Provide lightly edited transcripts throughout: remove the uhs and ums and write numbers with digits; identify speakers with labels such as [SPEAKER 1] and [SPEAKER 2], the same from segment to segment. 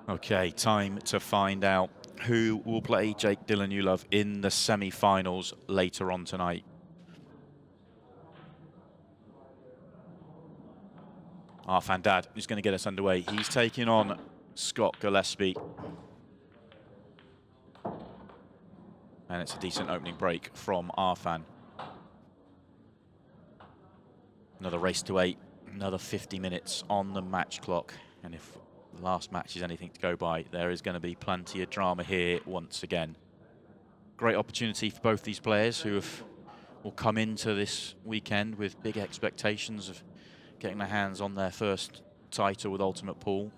[SPEAKER 1] Okay, time to find out who will play Jake Dillinulove in the semi-finals later on tonight. Arfan Dad is going to get us underway. He's taking on Scott Gillespie. And it's a decent opening break from Arfan. Another race to 8, another 50 minutes on the match clock. And if the last match is anything to go by, there is going to be plenty of drama here once again. Great opportunity for both these players who will come into this weekend with big expectations of getting their hands on their first title with Ultimate Pool.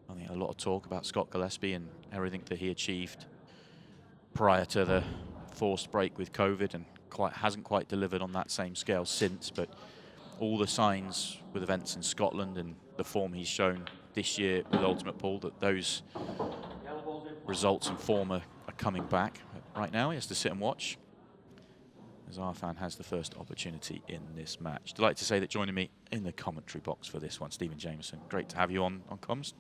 [SPEAKER 1] I think a lot of talk about Scott Gillespie and everything that he achieved prior to the forced break with COVID, and hasn't quite delivered on that same scale since, but all the signs with events in Scotland and the form he's shown this year with Ultimate Pool, that those results and form are coming back. But right now he has to sit and watch as Arfan has the first opportunity in this match. Delighted to say that joining me in the commentary box for this one, Stephen Jameson. Great to have you on comms.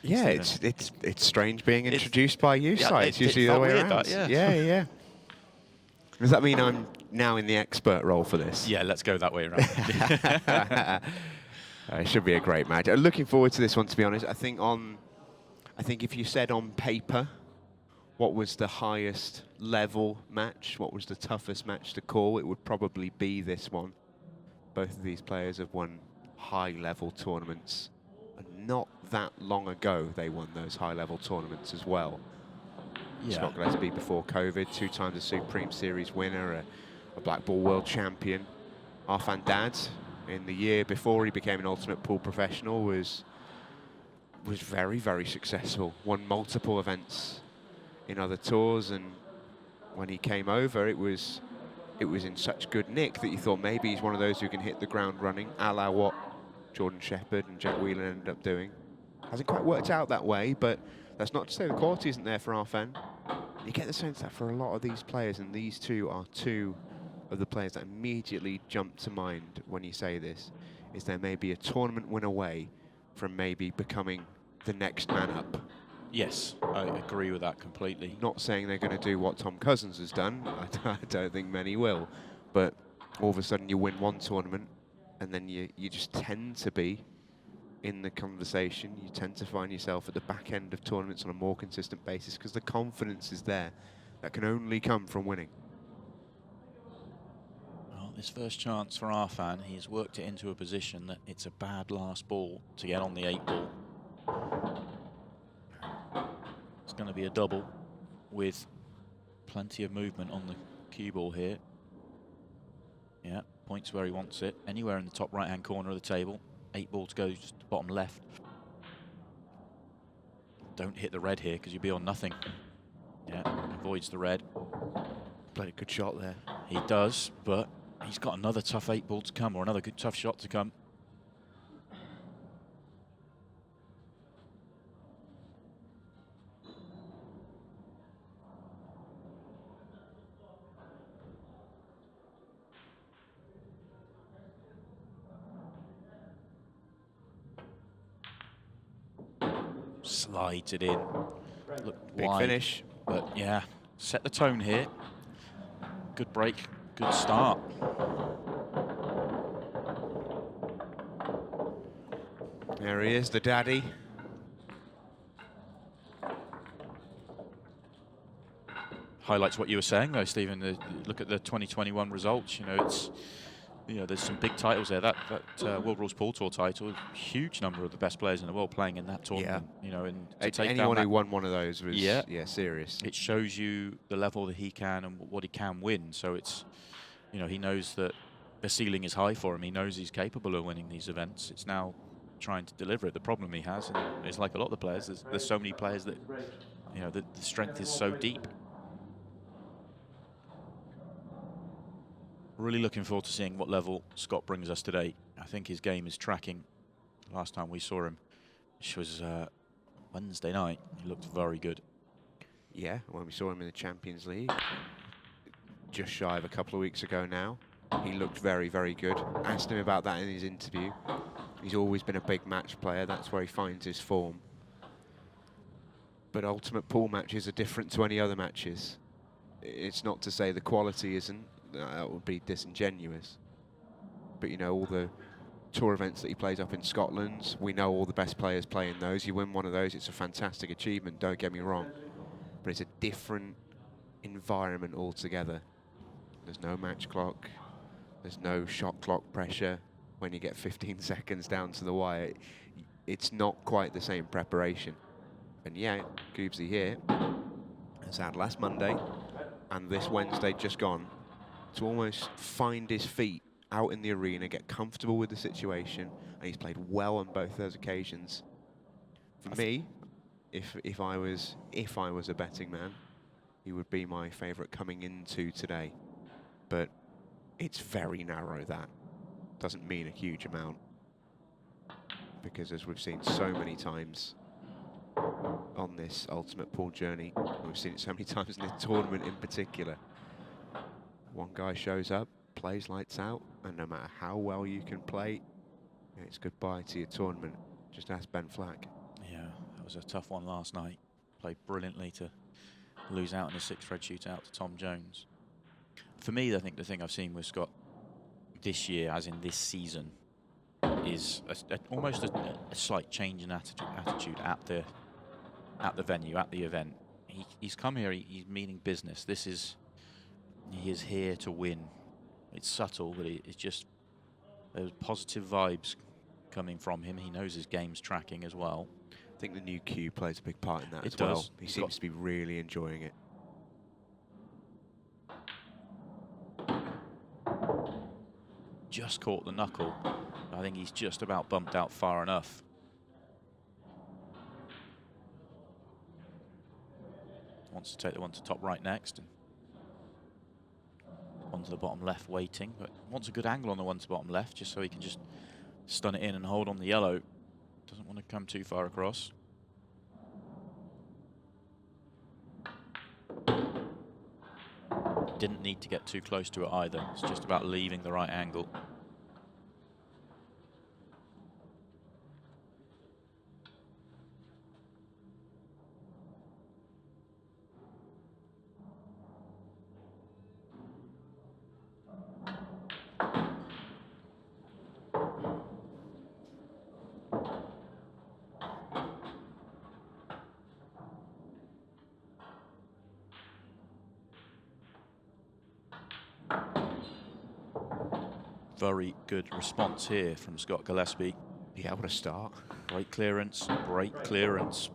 [SPEAKER 2] Yeah,
[SPEAKER 1] Stephen.
[SPEAKER 2] it's strange being introduced by you,
[SPEAKER 1] yeah,
[SPEAKER 2] Si. It's usually the other way around.
[SPEAKER 1] That, yeah.
[SPEAKER 2] Yeah. Does that mean I'm now in the expert role for this?
[SPEAKER 1] Yeah, let's go that way around.
[SPEAKER 2] It should be a great match. Looking forward to this one, to be honest. I think if you said on paper what was the highest level match, what was the toughest match to call, it would probably be this one. Both of these players have won high-level tournaments. And not that long ago, they won those high-level tournaments as well.
[SPEAKER 1] Yeah.
[SPEAKER 2] Scott Gillespie before COVID, 2 times a Supreme Series winner, a Black Ball World Champion. Arfan Dad, in the year before he became an Ultimate Pool professional, was very, very successful. Won multiple events in other tours, and when he came over, it was in such good nick that you thought maybe he's one of those who can hit the ground running, a la what Jordan Shepherd and Jack Whelan ended up doing. Hasn't quite worked out that way, but that's not to say the quality isn't there for Arfan. You get the sense that for a lot of these players, and these two are two of the players that immediately jump to mind when you say this, is there may be a tournament win away from maybe becoming the next man up.
[SPEAKER 1] Yes, I agree with that completely.
[SPEAKER 2] Not saying they're going to do what Tom Cousins has done. I don't think many will. But all of a sudden you win one tournament and then you just tend to be in the conversation. You tend to find yourself at the back end of tournaments on a more consistent basis because the confidence is there. That can only come from winning.
[SPEAKER 1] Well, this first chance for Arfan, he's worked it into a position that it's a bad last ball to get on the 8 ball. It's going to be a double with plenty of movement on the cue ball here. Yeah, points where he wants it. Anywhere in the top right-hand corner of the table. 8 ball to go, just bottom left. Don't hit the red here because you'll be on nothing. Yeah, avoids the red.
[SPEAKER 2] Played a good shot there.
[SPEAKER 1] He does, but he's got another tough 8 ball to come, or another good tough shot to come. Slides it in. Look,
[SPEAKER 2] Big
[SPEAKER 1] wide,
[SPEAKER 2] finish.
[SPEAKER 1] but yeah, set the tone here. Good break, good start.
[SPEAKER 2] There he is, the daddy.
[SPEAKER 1] Highlights what you were saying though, Stephen. Look at the 2021 results. There's some big titles there. That World Rules Pool Tour title, huge number of the best players in the world playing in that tournament.
[SPEAKER 2] Yeah.
[SPEAKER 1] And to take
[SPEAKER 2] anyone
[SPEAKER 1] down
[SPEAKER 2] who won one of those was serious.
[SPEAKER 1] It shows you the level that he can and what he can win. So it's, he knows that the ceiling is high for him. He knows he's capable of winning these events. It's now trying to deliver it. The problem he has, and it's like a lot of the players, there's so many players that, the strength is so deep. Really looking forward to seeing what level Scott brings us today. I think his game is tracking. Last time we saw him, which was Wednesday night, he looked very good.
[SPEAKER 2] Yeah, when we saw him in the Champions League, just shy of a couple of weeks ago now, he looked very, very good. Asked him about that in his interview. He's always been a big match player. That's where he finds his form. But ultimate pool matches are different to any other matches. It's not to say the quality isn't, that would be disingenuous. But you know, all the tour events that he plays up in Scotland, we know all the best players play in those. You win one of those, it's a fantastic achievement, don't get me wrong. But it's a different environment altogether. There's no match clock, there's no shot clock pressure when you get 15 seconds down to the wire. It's not quite the same preparation. And yeah, Goobsy here has had last Monday and this Wednesday just gone to almost find his feet out in the arena, get comfortable with the situation, and he's played well on both those occasions. For me, if I was a betting man, he would be my favourite coming into today. But it's very narrow, that. Doesn't mean a huge amount. Because as we've seen so many times on this ultimate pool journey, we've seen it so many times in this tournament in particular, one guy shows up, plays lights out, and no matter how well you can play, it's goodbye to your tournament. Just ask Ben Flack.
[SPEAKER 1] Yeah, that was a tough one last night. Played brilliantly to lose out in a 6-thread shootout to Tom Jones. For me, I think the thing I've seen with Scott this year, as in this season, is almost a slight change in attitude at the venue, at the event. He's come here, he's meaning business. He is here to win. It's subtle, but it's just, there's positive vibes coming from him. He knows his game's tracking as well.
[SPEAKER 2] I think the new cue plays a big part in that
[SPEAKER 1] as
[SPEAKER 2] well. He seems to be really enjoying it.
[SPEAKER 1] Just caught the knuckle. I think he's just about bumped out far enough. Wants to take the one to top right next. And one to the bottom left waiting, but wants a good angle on the one to bottom left just so he can just stun it in and hold on the yellow. Doesn't want to come too far across. Didn't need to get too close to it either. It's just about leaving the right angle. Very good response here from Scott Gillespie.
[SPEAKER 2] Yeah, what a start.
[SPEAKER 1] Great clearance,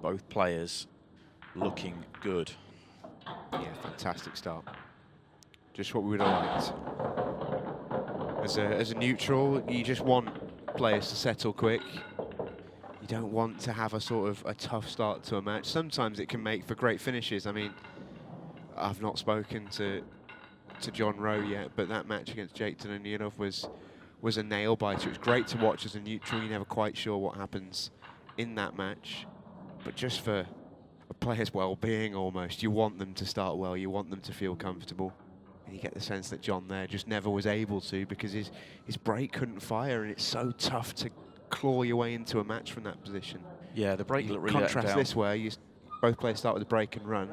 [SPEAKER 1] both players looking good.
[SPEAKER 2] Yeah, fantastic start. Just what we would have liked. As a neutral, you just want players to settle quick. You don't want to have a sort of a tough start to a match. Sometimes it can make for great finishes. I mean, I've not spoken to John Rowe yet, but that match against Jake Daniilov was a nail biter. It was great to watch as a neutral. You're never quite sure what happens in that match, but just for a player's well-being almost, you want them to start well, you want them to feel comfortable, and you get the sense that John there just never was able to because his break couldn't fire, and it's so tough to claw your way into a match from that position.
[SPEAKER 1] Yeah, the break looked really let
[SPEAKER 2] contrast
[SPEAKER 1] down.
[SPEAKER 2] this way, both players start with a break and run.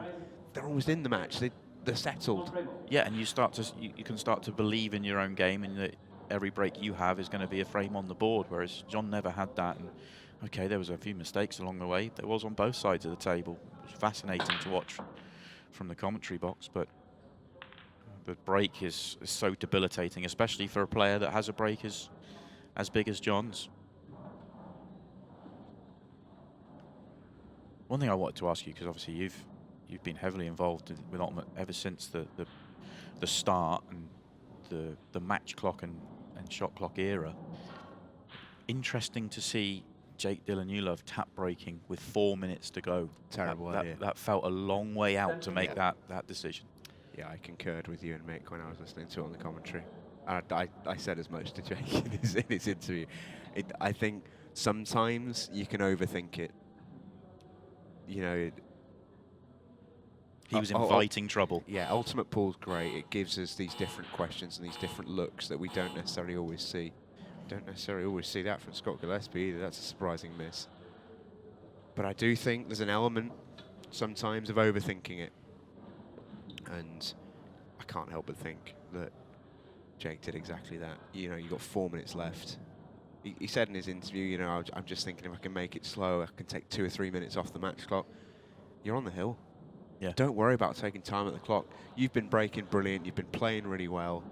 [SPEAKER 2] They're almost in the match. They're settled.
[SPEAKER 1] Yeah, and you can start to believe in your own game, and that every break you have is going to be a frame on the board, whereas John never had that. And okay, there was a few mistakes along the way. There was on both sides of the table. It was fascinating to watch from the commentary box, but the break is so debilitating, especially for a player that has a break as big as John's. One thing I wanted to ask you, because obviously you've been heavily involved with Ultimate ever since the start and the match clock and shot clock era. Interesting to see Jake Daniilov tap breaking with 4 minutes to go.
[SPEAKER 2] Terrible idea.
[SPEAKER 1] That felt a long way out to make that decision.
[SPEAKER 2] Yeah, I concurred with you and Mick when I was listening to it on the commentary. I said as much to Jake in his interview. I think sometimes you can overthink it. You know,
[SPEAKER 1] he was inviting trouble.
[SPEAKER 2] Yeah, Ultimate Pool's great. It gives us these different questions and these different looks that we don't necessarily always see. Don't necessarily always see that from Scott Gillespie either. That's a surprising miss. But I do think there's an element sometimes of overthinking it. And I can't help but think that Jake did exactly that. You know, you got 4 minutes left. He said in his interview, you know, I'm just thinking if I can make it slow, I can take 2 or 3 minutes off the match clock. You're on the hill.
[SPEAKER 1] Yeah.
[SPEAKER 2] Don't worry about taking time at the clock. You've been breaking brilliant. You've been playing really well.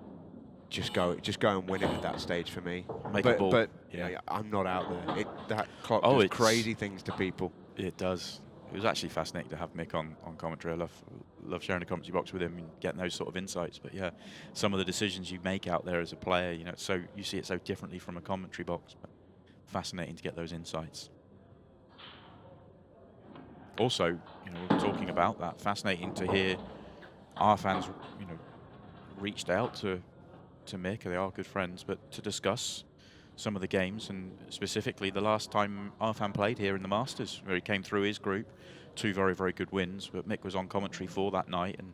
[SPEAKER 2] Just go and win it at that stage for me.
[SPEAKER 1] Make a ball.
[SPEAKER 2] But
[SPEAKER 1] Yeah.
[SPEAKER 2] yeah, I'm not out there. That clock
[SPEAKER 1] Oh,
[SPEAKER 2] does crazy things to people.
[SPEAKER 1] It does. It was actually fascinating to have Mick on commentary. I love sharing the commentary box with him and getting those sort of insights. But yeah, some of the decisions you make out there as a player, you know, so you see it so differently from a commentary box. But fascinating to get those insights. Also, you know, we're talking about that. Fascinating to hear Arfan's, you know, reached out to Mick. They are good friends, but to discuss some of the games, and specifically the last time Arfan played here in the Masters, where he came through his group, 2 very, very good wins, but Mick was on commentary for that night, and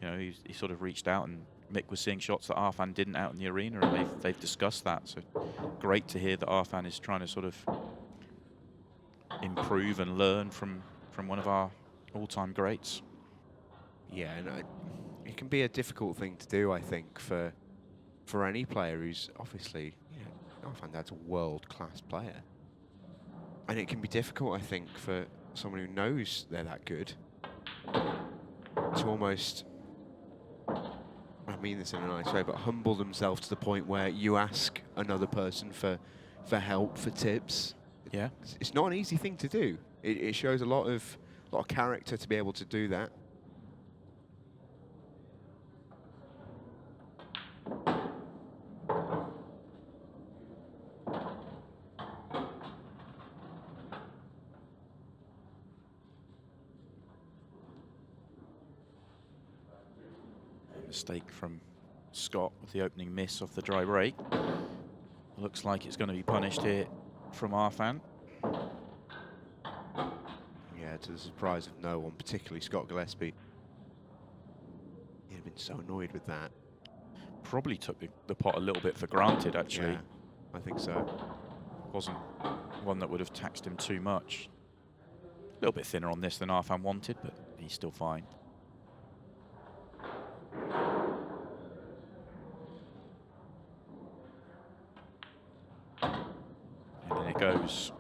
[SPEAKER 1] you know, he sort of reached out, and Mick was seeing shots that Arfan didn't out in the arena, and they've discussed that. So great to hear that Arfan is trying to sort of improve and learn from one of our all-time greats.
[SPEAKER 2] Yeah, and it can be a difficult thing to do, I think, for any player who's obviously, you know, Arfan Dad's a world-class player. And it can be difficult, I think, for someone who knows they're that good to almost, I mean this in a nice way, but humble themselves to the point where you ask another person for help, for tips.
[SPEAKER 1] Yeah.
[SPEAKER 2] It's not an easy thing to do. It shows a lot of character to be able to do that.
[SPEAKER 1] Mistake from Scott with the opening miss off the dry break. Looks like it's going to be punished here from Arfan.
[SPEAKER 2] Yeah, to the surprise of no one, particularly Scott Gillespie. He'd have been so annoyed with that.
[SPEAKER 1] Probably took the pot a little bit for granted, actually.
[SPEAKER 2] Yeah, I think so.
[SPEAKER 1] Wasn't one that would have taxed him too much. A little bit thinner on this than Arfan wanted, but he's still fine. And then it goes.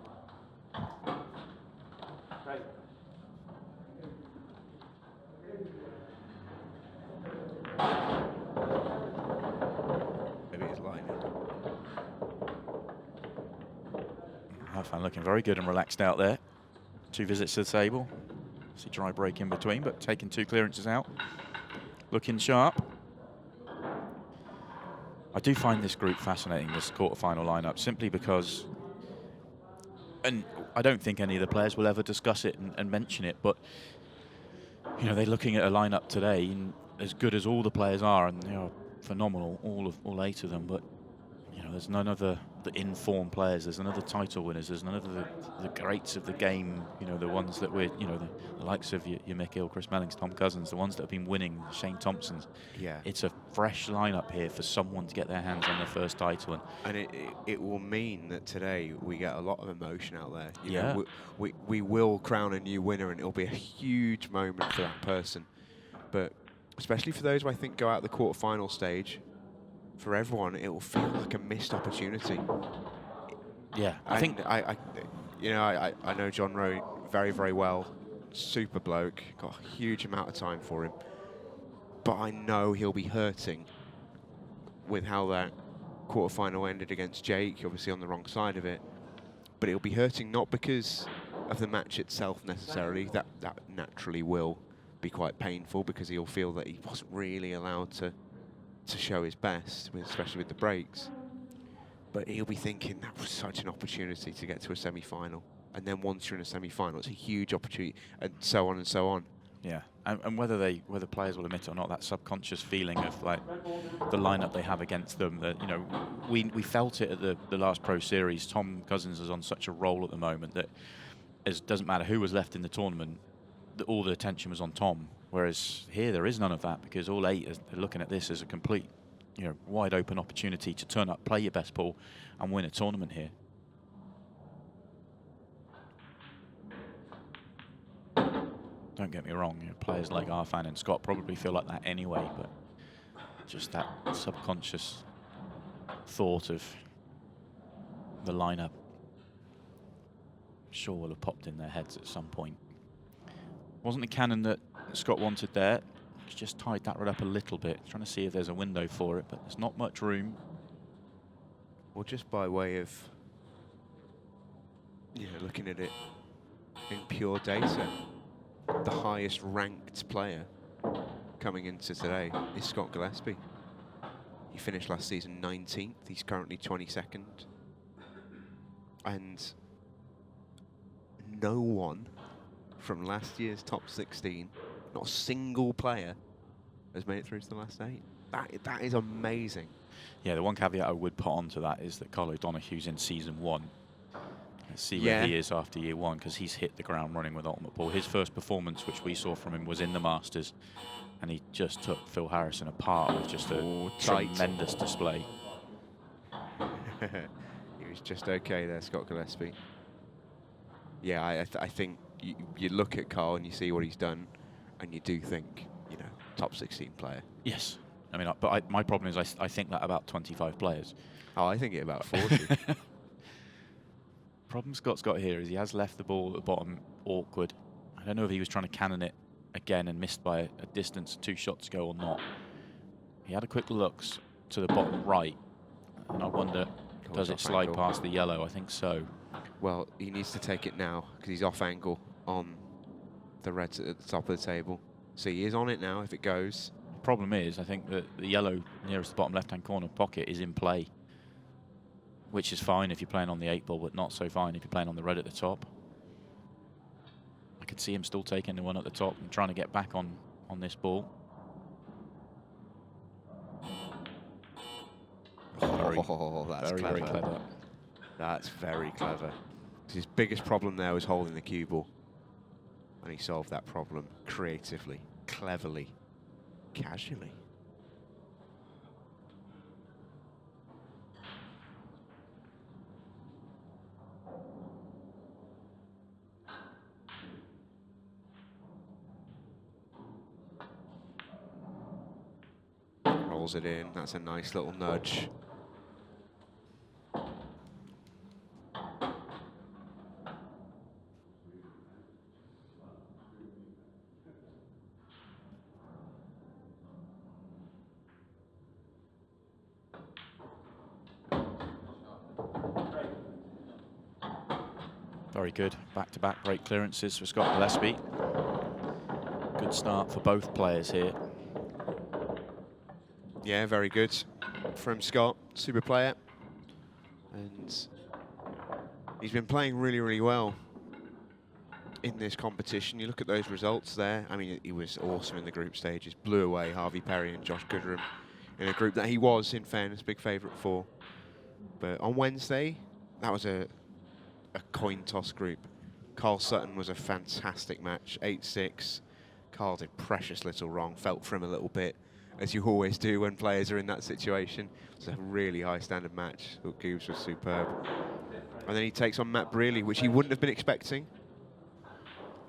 [SPEAKER 2] Maybe it's lightning.
[SPEAKER 1] Arfan looking very good and relaxed out there. 2 visits to the table. See dry break in between, but taking 2 clearances out. Looking sharp. I do find this group fascinating, this quarterfinal lineup, simply because, and I don't think any of the players will ever discuss it and mention it, but you know, they're looking at a lineup today, and as good as all the players are, and they are phenomenal, all 8 of them, but you know, there's none of the in-form players, there's none of the title winners, there's none of the greats of the game, you know, the ones that we're, you know, the likes of your Mick Hill, Chris Mellings, Tom Cousins, the ones that have been winning, Shane Thompson's.
[SPEAKER 2] Yeah.
[SPEAKER 1] It's a fresh lineup here for someone to get their hands on their first title.
[SPEAKER 2] And it will mean that today we get a lot of emotion out there. You
[SPEAKER 1] Yeah.
[SPEAKER 2] know, we will crown a new winner, and it'll be a huge moment for that person. But especially for those who I think go out the quarterfinal stage, for everyone, it will feel like a missed opportunity.
[SPEAKER 1] Yeah, I think
[SPEAKER 2] I know John Rowe very, very well. Super bloke, got a huge amount of time for him. But I know he'll be hurting with how that quarterfinal ended against Jake, obviously on the wrong side of it. But he'll be hurting not because of the match itself necessarily. That naturally will be quite painful because he'll feel that he wasn't really allowed to show his best, especially with the breaks. But he'll be thinking that was such an opportunity to get to a semi-final. And then once you're in a semi-final, it's a huge opportunity, and so on and so on.
[SPEAKER 1] Yeah, and whether players will admit it or not, that subconscious feeling of like the lineup they have against them, that, you know, we felt it at the last Pro Series. Tom Cousins is on such a roll at the moment that it doesn't matter who was left in the tournament, all the attention was on Tom. Whereas here there is none of that, because all 8 are looking at this as a complete, you know, wide open opportunity to turn up, play your best ball, and win a tournament here. Don't get me wrong, players like Arfan and Scott probably feel like that anyway, but just that subconscious thought of the lineup sure will have popped in their heads at some point. Wasn't the cannon that Scott wanted there. He's just tied that rod up a little bit, trying to see if there's a window for it, but there's not much room.
[SPEAKER 2] Well, just by way of looking at it in pure data, the highest ranked player coming into today is Scott Gillespie. He finished last season 19th. He's currently 22nd. And no one from last year's top 16, not a single player, has made it through to the last 8. That is amazing.
[SPEAKER 1] Yeah, the one caveat I would put onto that is that Carl O'Donoghue's in season 1. Let's see where he is after year 1, because he's hit the ground running with Ultimate Ball. His first performance, which we saw from him, was in the Masters, and he just took Phil Harrison apart with just a tremendous display.
[SPEAKER 2] He was just okay there, Scott Gillespie. Yeah, I think you look at Carl and you see what he's done, and you do think, top 16 player.
[SPEAKER 1] Yes. I mean, but my problem is I think that about 25 players.
[SPEAKER 2] Oh, I think it about 40.
[SPEAKER 1] Problem Scott's got here is he has left the ball at the bottom awkward. I don't know if he was trying to cannon it again and missed by a distance 2 shots ago or not. He had a quick look to the bottom right, and I wonder, does it slide past the yellow? I think so.
[SPEAKER 2] Well, he needs to take it now because he's off angle on the reds at the top of the table. So he is on it now if it goes.
[SPEAKER 1] Problem is, I think that the yellow nearest the bottom left-hand corner pocket is in play, which is fine if you're playing on the 8 ball, but not so fine if you're playing on the red at the top. I could see him still taking the one at the top and trying to get back on this ball.
[SPEAKER 2] That's
[SPEAKER 1] very,
[SPEAKER 2] clever.
[SPEAKER 1] very clever.
[SPEAKER 2] That's very clever. His biggest problem there was holding the cue ball, and he solved that problem creatively, cleverly, casually. Rolls it in. That's a nice little nudge.
[SPEAKER 1] Very good. Back-to-back great clearances for Scott Gillespie. Good start for both players here.
[SPEAKER 2] Yeah, very good from Scott, super player. And he's been playing really, really well in this competition. You look at those results there. I mean, he was awesome in the group stages. Blew away Harvey Perry and Josh Gooderham in a group that he was, in fairness, big favourite for. But on Wednesday, that was a coin toss group. Carl Sutton was a fantastic match, 8-6. Carl did precious little wrong, felt for him a little bit, as you always do when players are in that situation. It's a really high standard match. Thought Goobs was superb. And then he takes on Matt Brearley, which he wouldn't have been expecting.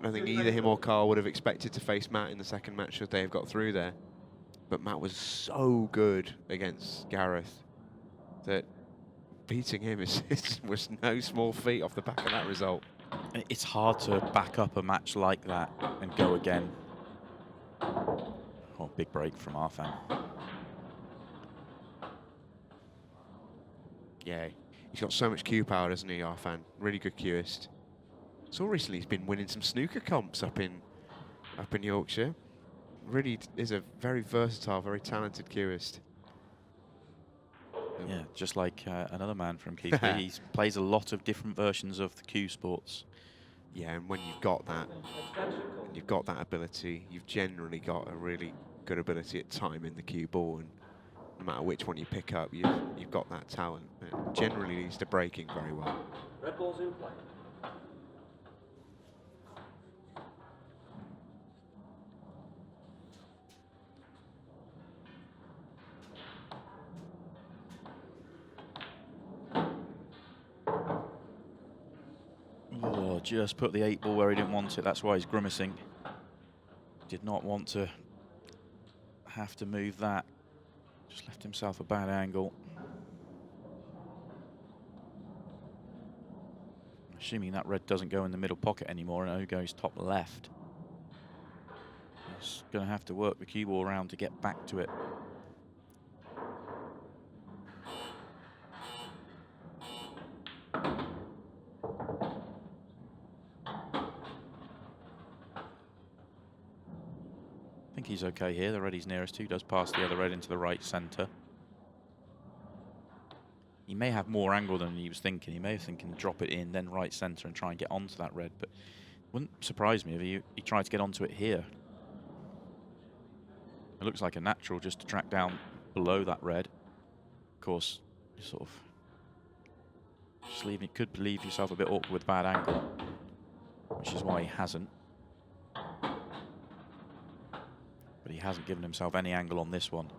[SPEAKER 2] I don't think either him or Carl would have expected to face Matt in the second match should they have got through there. But Matt was so good against Gareth that beating him was no small feat off the back of that result.
[SPEAKER 1] It's hard to back up a match like that and go again. Oh, big break from Arfan.
[SPEAKER 2] Yeah, he's got so much cue power, doesn't he, Arfan? Really good cueist. So recently he's been winning some snooker comps up in Yorkshire. Really is a very versatile, very talented cueist.
[SPEAKER 1] Yeah, just like another man from Keighley. He plays a lot of different versions of the cue sports.
[SPEAKER 2] Yeah, and when you've got that, and you've got that ability, you've generally got a really good ability at timing the cue ball, and no matter which one you pick up, you've got that talent. It generally leads to breaking very well.
[SPEAKER 3] Red ball's in play.
[SPEAKER 1] Oh, just put the 8 ball where he didn't want it. That's why he's grimacing. Did not want to have to move that. Just left himself a bad angle. Assuming that red doesn't go in the middle pocket anymore and O goes top left. He's going to have to work the cue ball around to get back to it. I think he's okay here. The red he's nearest to does pass the other red into the right centre. He may have more angle than he was thinking. He may have thinking to drop it in, then right centre and try and get onto that red. But it wouldn't surprise me if he tried to get onto it here. It looks like a natural just to track down below that red. Of course, you sort of just could leave yourself a bit awkward with bad angle, which is why he hasn't. But he hasn't given himself any angle on this one.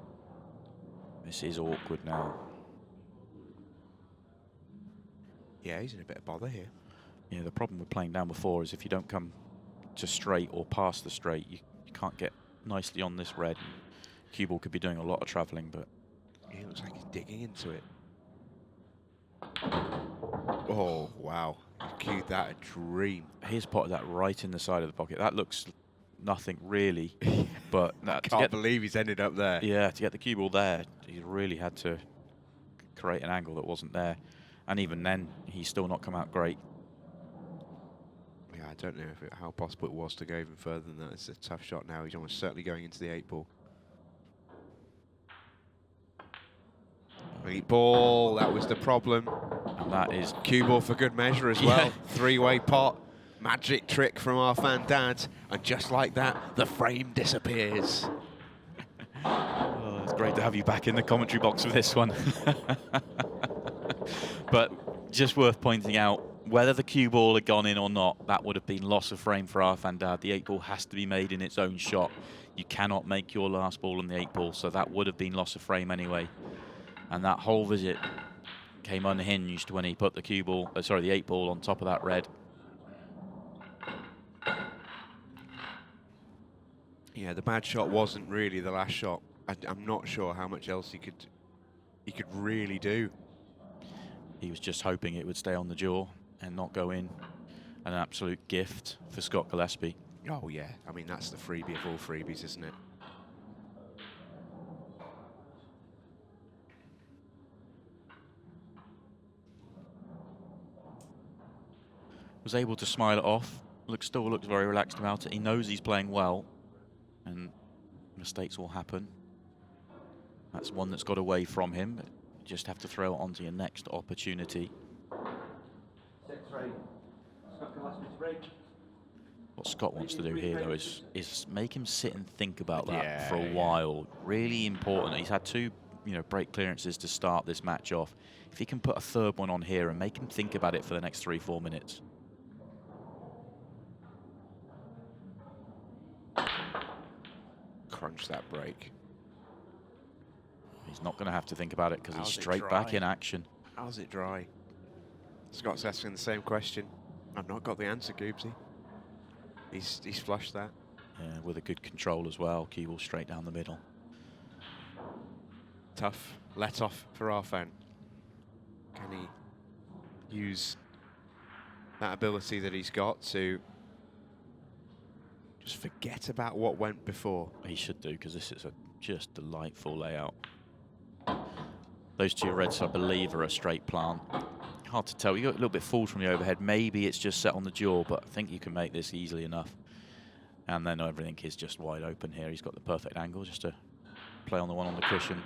[SPEAKER 1] This is awkward now.
[SPEAKER 2] Yeah, he's in a bit of bother here.
[SPEAKER 1] Yeah, the problem with playing down before is if you don't come to straight or past the straight, you can't get nicely on this red. Cue ball could be doing a lot of travelling, but...
[SPEAKER 2] Yeah, it looks like he's digging into it. Oh, wow. He cued that a dream.
[SPEAKER 1] He's potted that right in the side of the pocket. That looks nothing really, but...
[SPEAKER 2] I can't believe he's ended up there.
[SPEAKER 1] Yeah, to get the cue ball there, he really had to create an angle that wasn't there. And even then, he's still not come out great.
[SPEAKER 2] Yeah, I don't know how possible it was to go even further than that. It's a tough shot now. He's almost certainly going into the 8 ball. 8 ball, that was the problem.
[SPEAKER 1] And that is...
[SPEAKER 2] Cue ball for good measure as well. 3-way pot. Magic trick from Arfan Dad. And just like that, the frame disappears.
[SPEAKER 1] Oh, it's great to have you back in the commentary box for this one. But just worth pointing out, whether the cue ball had gone in or not, that would have been loss of frame for Arfan Dad. The 8 ball has to be made in its own shot. You cannot make your last ball in the 8 ball, so that would have been loss of frame anyway. And that whole visit came unhinged when he put the cue ball, the 8 ball on top of that red.
[SPEAKER 2] Yeah, the bad shot wasn't really the last shot. I'm not sure how much else he could really do.
[SPEAKER 1] He was just hoping it would stay on the jaw and not go in. An absolute gift for Scott Gillespie.
[SPEAKER 2] Oh yeah, I mean that's the freebie of all freebies, isn't it?
[SPEAKER 1] Was able to smile it off. Still looks very relaxed about it. He knows he's playing well, and mistakes will happen. That's one that's got away from him. But you just have to throw it onto your next opportunity. What Scott wants to do here, though, is make him sit and think about that for a while. Really important. He's had 2, break clearances to start this match off. If he can put a 3rd one on here and make him think about it for the next 3-4 minutes.
[SPEAKER 2] Crunch that break.
[SPEAKER 1] He's not going to have to think about it because he's straight
[SPEAKER 2] dry?
[SPEAKER 1] back in action.
[SPEAKER 2] How's it dry? Scott's asking the same question. I've not got the answer, Goobsy. He's flushed that.
[SPEAKER 1] Yeah, with a good control as well. Cue ball straight down the middle.
[SPEAKER 2] Tough let off for Arfan. Can he use that ability that he's got to just forget about what went before?
[SPEAKER 1] He should do, because this is a just delightful layout. Those 2 reds, I believe, are a straight plant. Hard to tell. You got a little bit fooled from the overhead. Maybe it's just set on the jaw, but I think you can make this easily enough. And then everything is just wide open here. He's got the perfect angle just to play on the one on the cushion.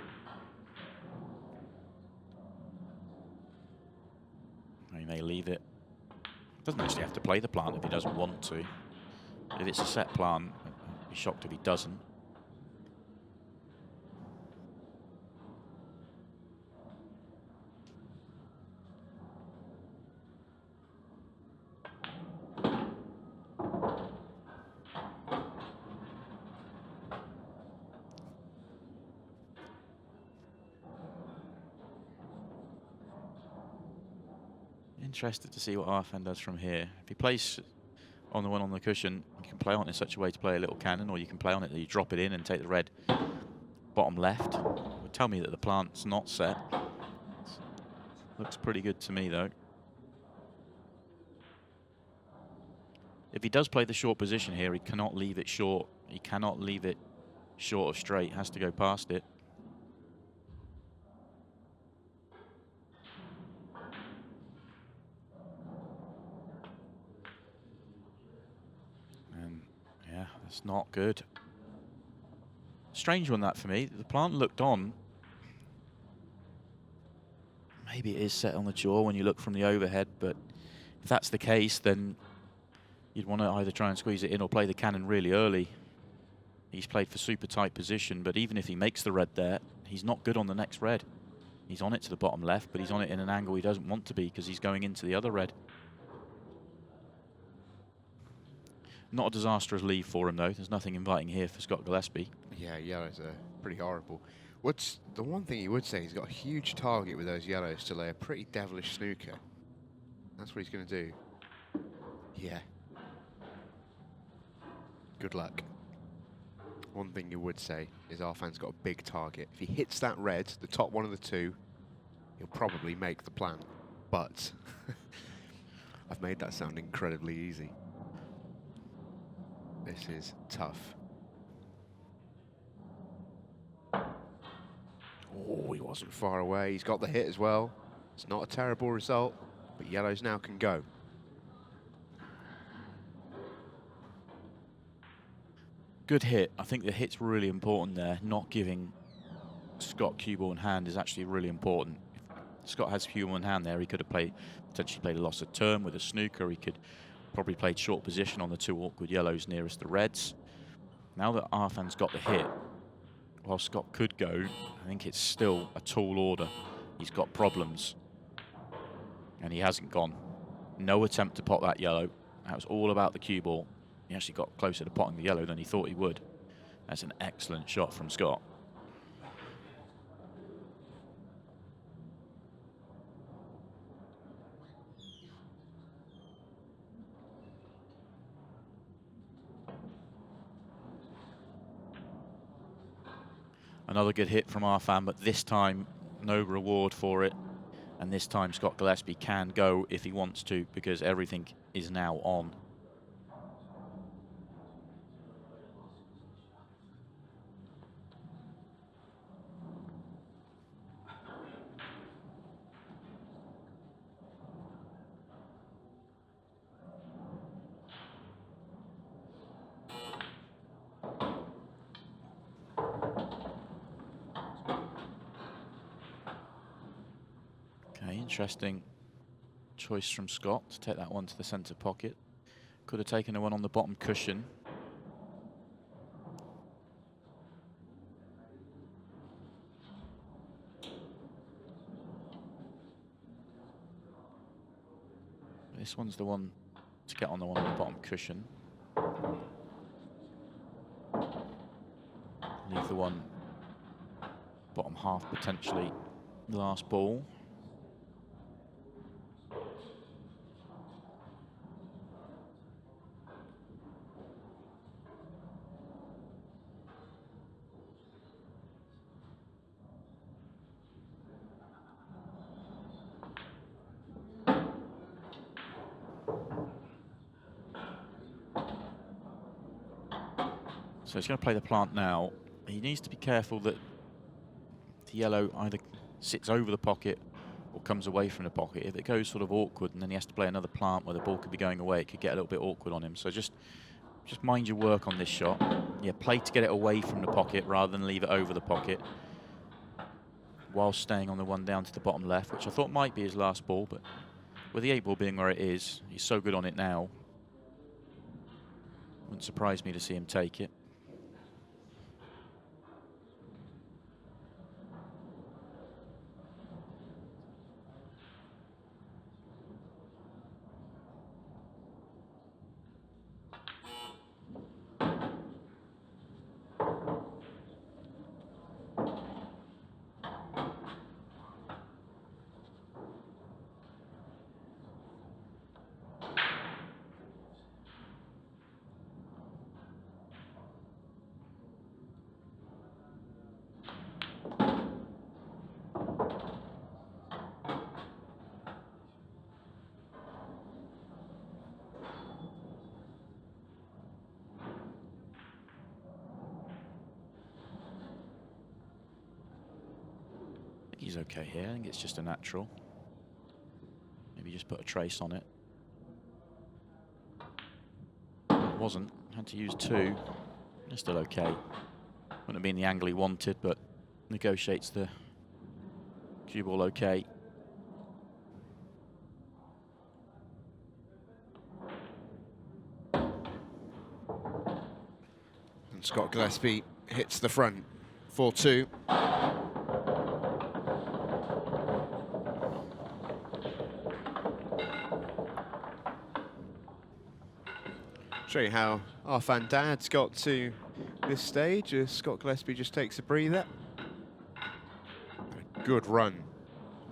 [SPEAKER 1] He may leave it. Doesn't actually have to play the plant if he doesn't want to. If it's a set plant, I'd be shocked if he doesn't. Interested to see what Arfan does from here. If he plays on the one on the cushion. You can play on it in such a way to play a little cannon, or you can play on it that you drop it in and take the red bottom left. Would tell me that the plant's not set. Looks pretty good to me, though. If he does play the short position here, he cannot leave it short. He cannot leave it short of straight. Has to go past it. And yeah, that's not good. Strange one, that, for me. The plant looked on. Maybe it is set on the jaw when you look from the overhead, but if that's the case, then you'd want to either try and squeeze it in or play the cannon really early. He's played for super tight position, but even if he makes the red there, he's not good on the next red. He's on it to the bottom left, but he's on it in an angle he doesn't want to be because he's going into the other red. Not a disastrous leave for him, though. There's nothing inviting here for Scott Gillespie.
[SPEAKER 2] Yeah, yellows are pretty horrible. What's the one thing you would say? He's got a huge target with those yellows to lay a pretty devilish snooker. That's what he's going to do. Yeah. Good luck. One thing you would say is Arfan's got a big target. If he hits that red, the top one of the two, he'll probably make the plan. But I've made that sound incredibly easy. This is tough. Oh, he wasn't far away. He's got the hit as well. It's not a terrible result, but yellows now can go.
[SPEAKER 1] Good hit. I think the hit's really important there. Not giving Scott cue ball in hand is actually really important. If Scott has cue ball in hand there, he could have potentially played a loss of turn with a snooker. He could probably played short position on the two awkward yellows nearest the reds. Now that Arfan's got the hit, while Scott could go, I think it's still a tall order. He's got problems, and he hasn't gone. No attempt to pot that yellow. That was all about the cue ball. He actually got closer to potting the yellow than he thought he would. That's an excellent shot from Scott. Another good hit from Arfan, but this time no reward for it. And this time Scott Gillespie can go if he wants to, because everything is now on. Interesting choice from Scott to take that one to the centre pocket. Could have taken the one on the bottom cushion. This one's the one to get on the one on the bottom cushion. Leave the one bottom half potentially the last ball. So he's going to play the plant now. He needs to be careful that the yellow either sits over the pocket or comes away from the pocket. If it goes sort of awkward and then he has to play another plant where the ball could be going away, it could get a little bit awkward on him. So just mind your work on this shot. Yeah, play to get it away from the pocket rather than leave it over the pocket, while staying on the one down to the bottom left, which I thought might be his last ball, but with the 8 ball being where it is, he's so good on it now. Wouldn't surprise me to see him take it. he's okay here. I think it's just a natural. Maybe just put a trace on it. It wasn't. Had to use 2. It's still okay. Wouldn't have been the angle he wanted, but negotiates the cue ball okay.
[SPEAKER 2] And Scott Gillespie hits the front, 4-2. Show you how Arfan Dad's got to this stage as Scott Gillespie just takes a breather. A good run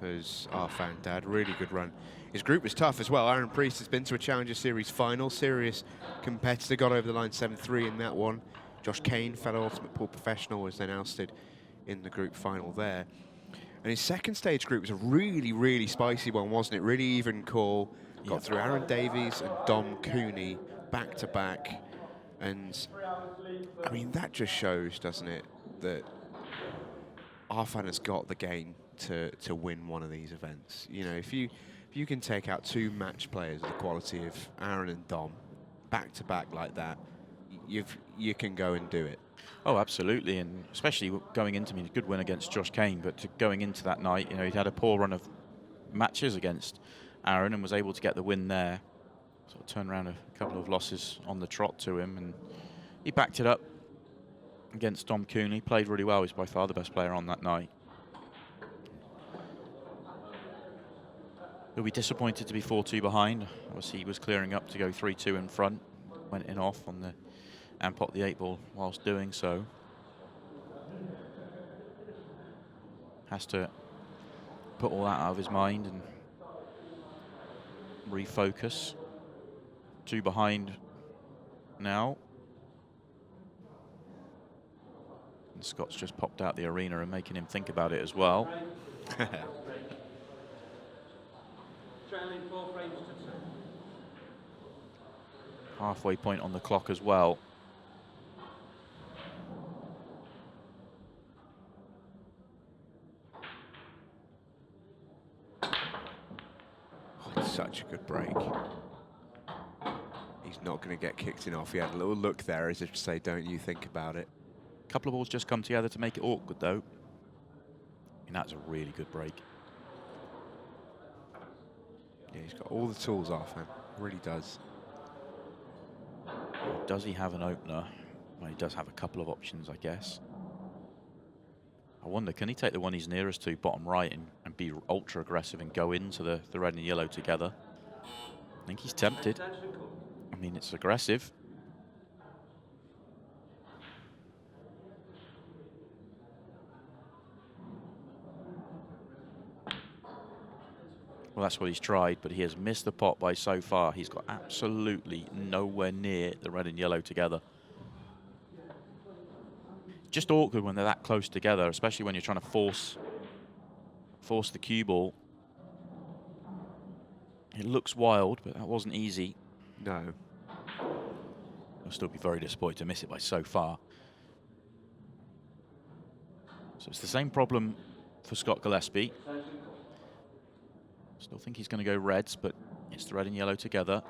[SPEAKER 2] as Arfan Dad, really good run. His group was tough as well. Aaron Priest has been to a Challenger Series final, serious competitor, got over the line 7-3 in that one. Josh Kane, fellow Ultimate Pool professional, was then ousted in the group final there. And his second stage group was a really, really spicy one, wasn't it? Really even call. Got through Aaron Davies and Dom Cooney back to back. And I mean, that just shows, doesn't it, that Arfan has got the game to win one of these events. You know, if you can take out 2 match players of the quality of Aaron and Dom back to back like that, you can go and do it.
[SPEAKER 1] Oh, absolutely, and especially going into, I mean, a good win against Josh Kane, but going into that night, you know, he'd had a poor run of matches against Aaron and was able to get the win there. Sort of turned around a couple of losses on the trot to him, and he backed it up against Dom Cooney. Played really well. He's by far the best player on that night. He'll be disappointed to be 4-2 behind. Obviously, he was clearing up to go 3-2 in front. Went in off on the and pot the 8 ball whilst doing so. Has to put all that out of his mind and refocus. 2 behind now. And Scott's just popped out the arena and making him think about it as well. Halfway point on the clock as well.
[SPEAKER 2] Oh, it's such a good break. He's not going to get kicked in off. He had a little look there as if to say, don't you think about it.
[SPEAKER 1] A couple of balls just come together to make it awkward, though. And that's a really good break.
[SPEAKER 2] Yeah, he's got all the tools, Arfan. Really does.
[SPEAKER 1] Does he have an opener? Well, he does have a couple of options, I guess. I wonder, can he take the one he's nearest to, bottom right, and be ultra aggressive and go into the red and yellow together? I think he's tempted. I mean, it's aggressive. Well, that's what he's tried, but he has missed the pot by so far. He's got absolutely nowhere near the red and yellow together. Just awkward when they're that close together, especially when you're trying to force the cue ball. It looks wild, but that wasn't easy.
[SPEAKER 2] No.
[SPEAKER 1] I'll still be very disappointed to miss it by so far. So it's the same problem for Scott Gillespie. Still think he's going to go reds, but it's the red and yellow together.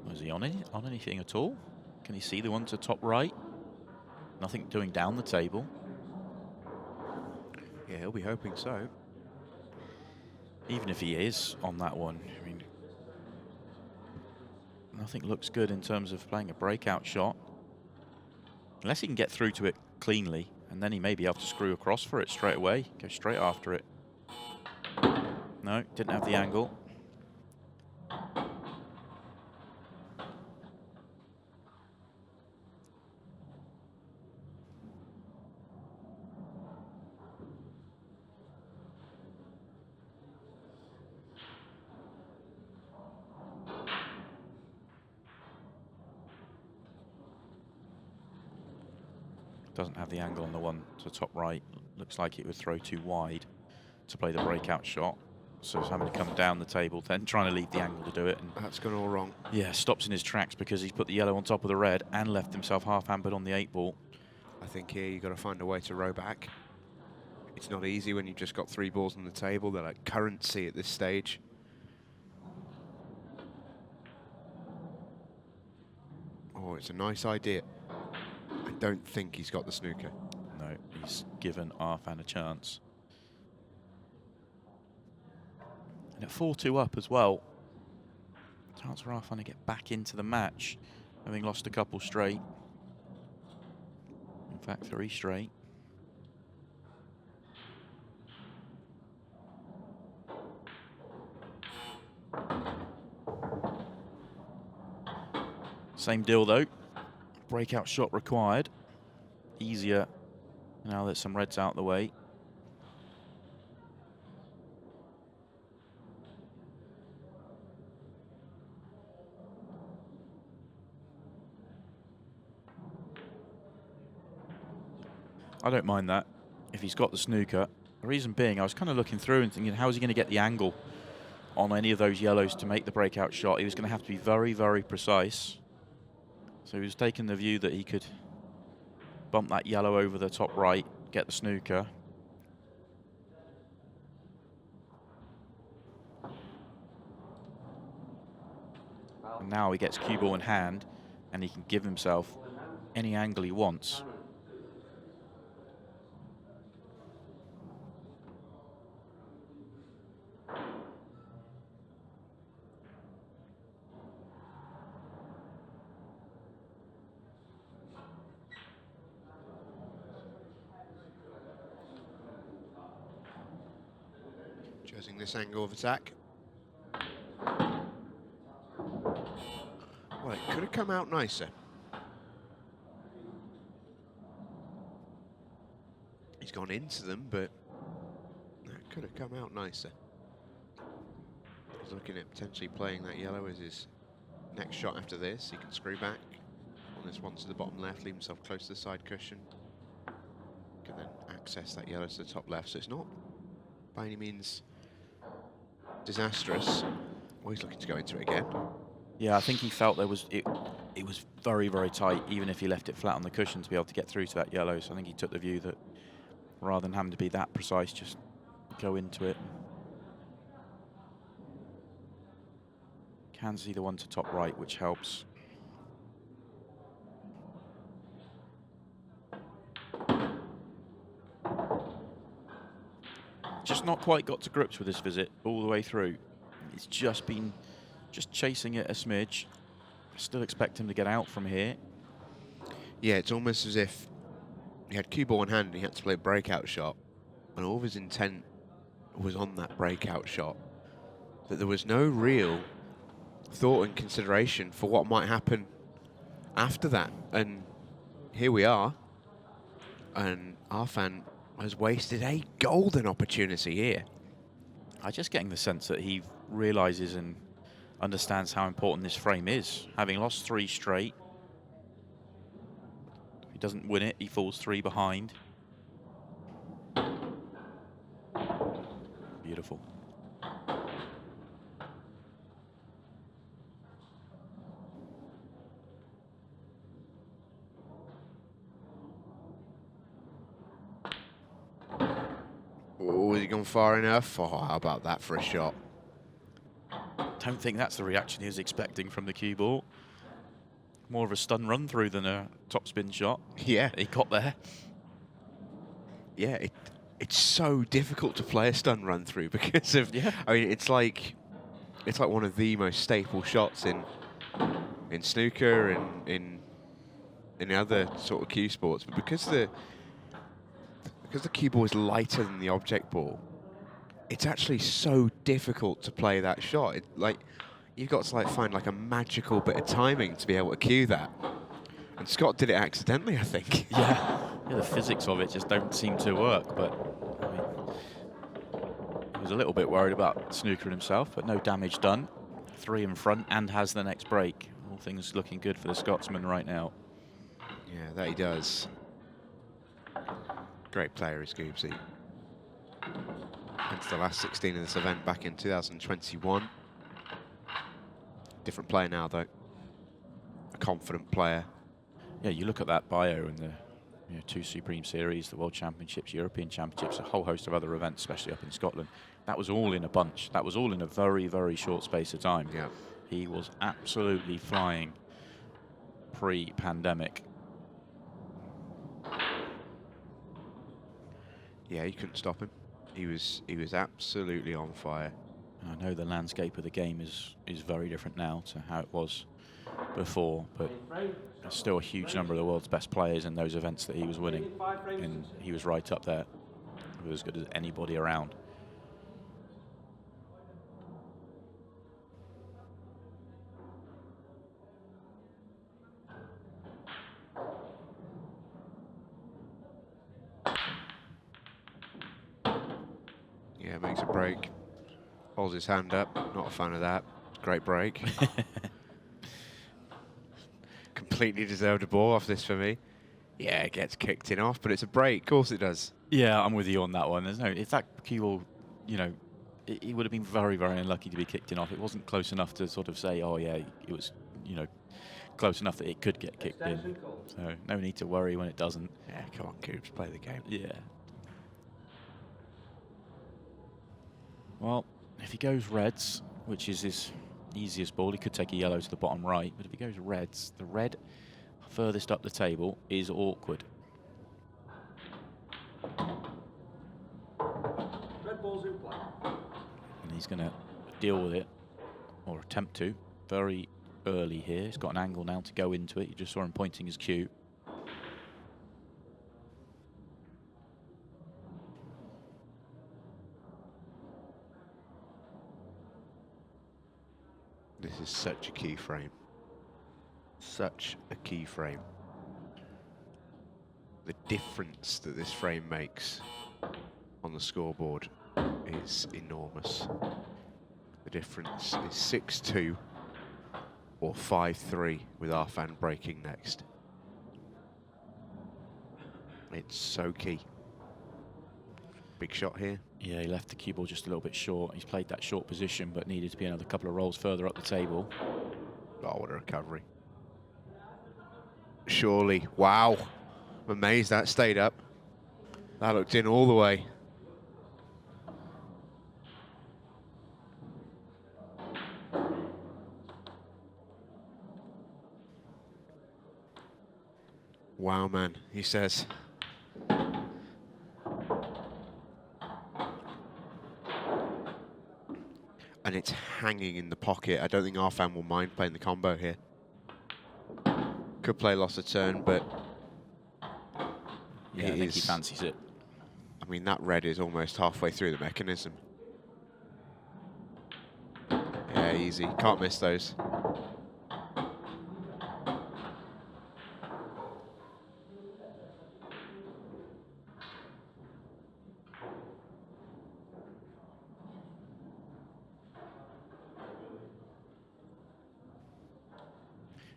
[SPEAKER 1] Was he on anything at all? Can he see the one to top right? Nothing doing down the table.
[SPEAKER 2] Yeah, he'll be hoping so.
[SPEAKER 1] Even if he is on that one, I mean, nothing looks good in terms of playing a breakout shot. Unless he can get through to it cleanly, and then he may be able to screw across for it straight away, go straight after it. No, didn't have the angle. Doesn't have the angle on the one to top right. looks like it would throw too wide to play the breakout shot. So he's having to come down the table, then trying to leave the angle to do it. And
[SPEAKER 2] that's gone all wrong.
[SPEAKER 1] yeah, stops in his tracks because he's put the yellow on top of the red and left himself half-hampered on the 8-ball.
[SPEAKER 2] I think here you've got to find a way to row back. It's not easy when you've just got 3 balls on the table. They're like currency at this stage. Oh, it's a nice idea. I don't think he's got the snooker.
[SPEAKER 1] No, he's given Arfan a chance. And at 4-2 up as well, chance for Arfan to get back into the match, having lost a couple straight. In fact, 3 straight. Same deal though, breakout shot required. Easier now that some red's out the way. I don't mind that if he's got the snooker. The reason being, I was kind of looking through and thinking, how is he going to get the angle on any of those yellows to make the breakout shot? He was going to have to be very, very precise. So he was taking the view that he could bump that yellow over the top right, get the snooker. And now he gets cue ball in hand and he can give himself any angle he wants.
[SPEAKER 2] Choosing this angle of attack. Well, it could have come out nicer. He's gone into them, but it could have come out nicer. He's looking at potentially playing that yellow as his next shot after this. He can screw back on this one to the bottom left, leave himself close to the side cushion. Can then access that yellow to the top left, so it's not by any means disastrous. Oh, he's looking to go into it again.
[SPEAKER 1] Yeah, I think he felt there was it was very, very tight, even if he left it flat on the cushion to be able to get through to that yellow. So I think he took the view that rather than having to be that precise, just go into it. Can see the one to top right, which helps. Just not quite got to grips with this visit all the way through. He's just been chasing it a smidge. Still expect him to get out from here.
[SPEAKER 2] Yeah, it's almost as if he had cue ball in hand and he had to play a breakout shot, and all of his intent was on that breakout shot. That there was no real thought and consideration for what might happen after that. And here we are, and Arfan has wasted a golden opportunity here.
[SPEAKER 1] I'm just getting the sense that he realises and understands how important this frame is. Having lost 3 straight, if he doesn't win it, he falls 3 behind. Beautiful.
[SPEAKER 2] Oh, has he gone far enough? Oh, how about that for a shot?
[SPEAKER 1] Don't think that's the reaction he was expecting from the cue ball. More of a stun run through than a topspin shot.
[SPEAKER 2] Yeah.
[SPEAKER 1] He got there.
[SPEAKER 2] Yeah, it's so difficult to play a stun run through because of,
[SPEAKER 1] Yeah.
[SPEAKER 2] I mean, it's like one of the most staple shots in snooker and in other sort of cue sports, but because the cue ball is lighter than the object ball, it's actually so difficult to play that shot. Like, you've got to find a magical bit of timing to be able to cue that. And Scott did it accidentally, I think.
[SPEAKER 1] Yeah, the physics of it just don't seem to work, but I mean, he was a little bit worried about snooker himself, but no damage done. 3 in front and has the next break. All things looking good for the Scotsman right now.
[SPEAKER 2] Yeah, that he does. Great player is Goobsy. Into the last 16 of this event back in 2021. Different player now, though. A confident player.
[SPEAKER 1] Yeah, you look at that bio and the 2 Supreme Series, the World Championships, European Championships, a whole host of other events, especially up in Scotland. That was all in a bunch. That was all in a very, very short space of time.
[SPEAKER 2] Yeah.
[SPEAKER 1] He was absolutely flying pre-pandemic.
[SPEAKER 2] Yeah, you couldn't stop him. He was absolutely on fire.
[SPEAKER 1] I know the landscape of the game is very different now to how it was before, but there's still a huge number of the world's best players in those events that he was winning, and he was right up there with as good as anybody around.
[SPEAKER 2] Yeah, makes a break. Holds his hand up. Not a fan of that. Great break. Completely deserved a ball off this for me. Yeah, it gets kicked in off, but it's a break. Of course it does.
[SPEAKER 1] Yeah, I'm with you on that one. If that cue ball, he would have been very, very unlucky to be kicked in off. It wasn't close enough to sort of say, oh yeah, it was, close enough that it could get kicked in. So no need to worry when it doesn't.
[SPEAKER 2] Yeah, come on, Coops, play the game.
[SPEAKER 1] Yeah. Well, if he goes reds, which is his easiest ball, he could take a yellow to the bottom right, but if he goes reds, the red furthest up the table is awkward.
[SPEAKER 3] Red ball's in play.
[SPEAKER 1] And he's going to deal with it, or attempt to, very early here. He's got an angle now to go into it. You just saw him pointing his cue.
[SPEAKER 2] This is such a key frame. Such a key frame. The difference that this frame makes on the scoreboard is enormous. The difference is 6-2 or 5-3 with Arfan breaking next. It's so key. Big shot here.
[SPEAKER 1] Yeah, he left the cue ball just a little bit short. He's played that short position, but needed to be another couple of rolls further up the table.
[SPEAKER 2] Oh, what a recovery. Surely. Wow. I'm amazed that stayed up. That looked in all the way. Wow, man, he says. And it's hanging in the pocket. I don't think Arfan will mind playing the combo here. Could play loss of turn, but
[SPEAKER 1] yeah, I think he fancies it.
[SPEAKER 2] I mean, that red is almost halfway through the mechanism. Yeah, easy. Can't miss those.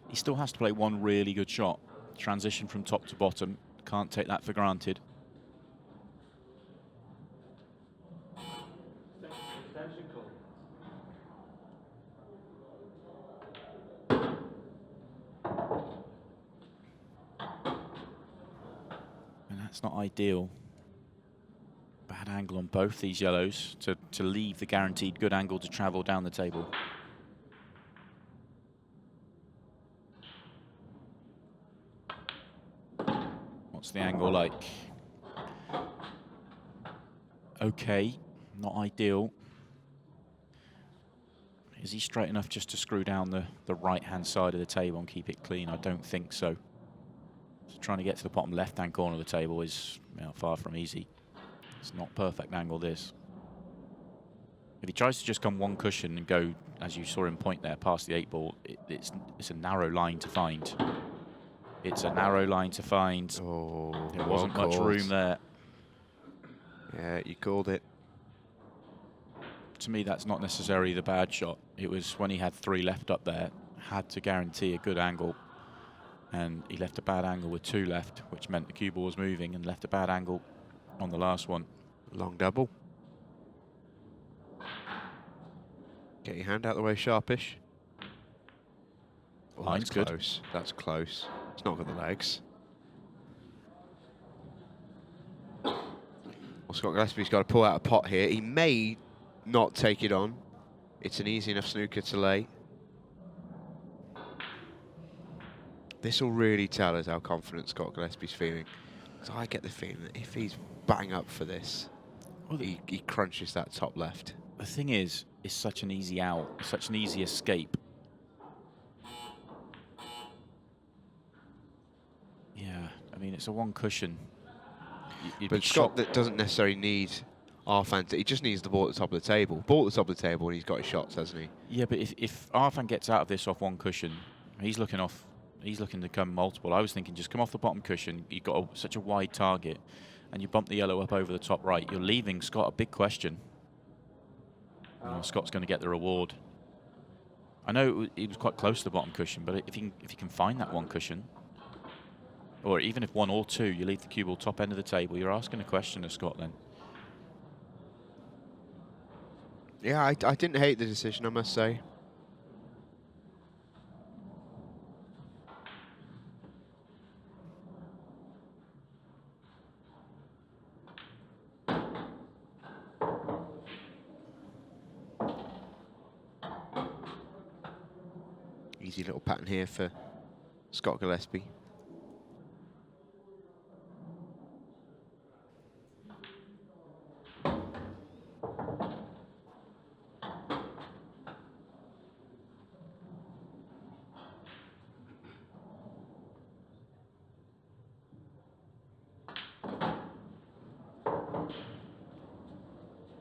[SPEAKER 1] He still has to play one really good shot. Transition from top to bottom. Can't take that for granted. And that's not ideal. Bad angle on both these yellows to leave the guaranteed good angle to travel down the table. What's the angle like? Okay, not ideal. Is he straight enough just to screw down the right-hand side of the table and keep it clean? I don't think so. So trying to get to the bottom left-hand corner of the table is far from easy. It's not perfect angle, this. If he tries to just come one cushion and go, as you saw him point there, past the 8-ball, it's a narrow line to find. It's a narrow line to find.
[SPEAKER 2] Oh,
[SPEAKER 1] there wasn't much room there.
[SPEAKER 2] Yeah, you called it.
[SPEAKER 1] To me, that's not necessarily the bad shot. It was when he had 3 left up there, had to guarantee a good angle. And he left a bad angle with 2 left, which meant the cue ball was moving, and left a bad angle on the last one.
[SPEAKER 2] Long double. Get your hand out the way, sharpish. Oh,
[SPEAKER 1] Line's
[SPEAKER 2] that's
[SPEAKER 1] good.
[SPEAKER 2] close. That's close. It's not got the legs. Well, Scott Gillespie's got to pull out a pot here. He may not take it on. It's an easy enough snooker to lay. This will really tell us how confident Scott Gillespie's feeling. So I get the feeling that if he's bang up for this,
[SPEAKER 1] Well,
[SPEAKER 2] he crunches that top left.
[SPEAKER 1] the thing is, it's such an easy out, such an easy escape. Yeah, I mean, it's a one cushion. You'd
[SPEAKER 2] But
[SPEAKER 1] be
[SPEAKER 2] Scott
[SPEAKER 1] shocked.
[SPEAKER 2] that doesn't necessarily need Arfan. He just needs the ball at the top of the table. Ball at the top of the table, and he's got his shots, hasn't he?
[SPEAKER 1] Yeah, but if Arfan gets out of this off one cushion, he's looking to come multiple. I was thinking just come off the bottom cushion. You've got such a wide target, and you bump the yellow up over the top right. You're leaving Scott a big question. You know, Scott's going to get the reward. I know he was quite close to the bottom cushion, but if you can find that one cushion, or even if one or two, you leave the cue ball top end of the table, you're asking a question of Scott then.
[SPEAKER 2] Yeah, I didn't hate the decision, I must say. Easy little pattern here for Scott Gillespie.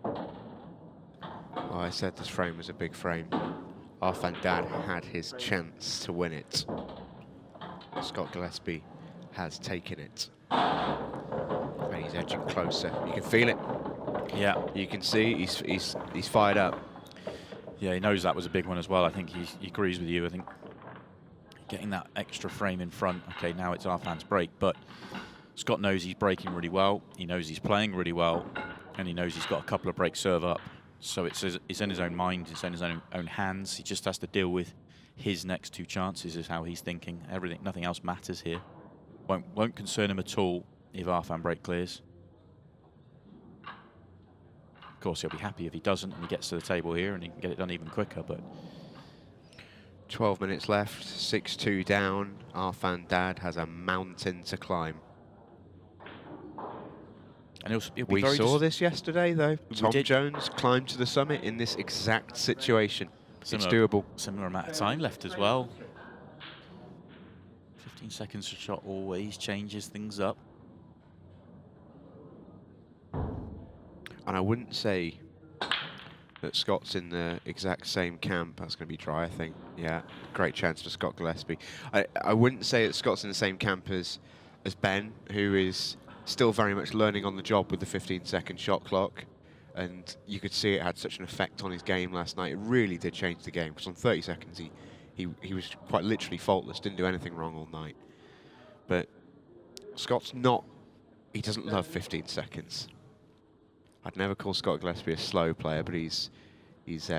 [SPEAKER 2] Oh, I said this frame was a big frame. Arfan Dad had his chance to win it. Scott Gillespie has taken it. And he's edging closer. You can feel it.
[SPEAKER 1] Yeah.
[SPEAKER 2] You can see he's fired up.
[SPEAKER 1] Yeah, he knows that was a big one as well. I think he agrees with you. I think getting that extra frame in front, okay, now it's Arfan's break, but Scott knows he's breaking really well. He knows he's playing really well, and he knows he's got a couple of breaks serve up. So it's in his own mind, it's in his own hands. He just has to deal with his next two chances is how he's thinking. Everything, nothing else matters here. Won't concern him at all if Arfan break clears. Of course, he'll be happy if he doesn't and he gets to the table here and he can get it done even quicker, but
[SPEAKER 2] 12 minutes left, 6-2 down. Arfan Dad has a mountain to climb.
[SPEAKER 1] and he'll be
[SPEAKER 2] We
[SPEAKER 1] very
[SPEAKER 2] saw this yesterday, though. Tom
[SPEAKER 1] did.
[SPEAKER 2] Jones climbed to the summit in this exact situation.
[SPEAKER 1] Similar-
[SPEAKER 2] It's doable.
[SPEAKER 1] Similar amount of time left as well. 15 seconds to shot always changes things up.
[SPEAKER 2] And I wouldn't say that Scott's in the exact same camp. That's going to be dry, I think. Yeah, great chance for Scott Gillespie. I wouldn't say that Scott's in the same camp as Ben, who is still very much learning on the job with the 15-second shot clock. And you could see it had such an effect on his game last night. It really did change the game, because on 30 seconds he was quite literally faultless, didn't do anything wrong all night. But Scott's not, he doesn't love 15 seconds. I'd never call Scott Gillespie a slow player, but he's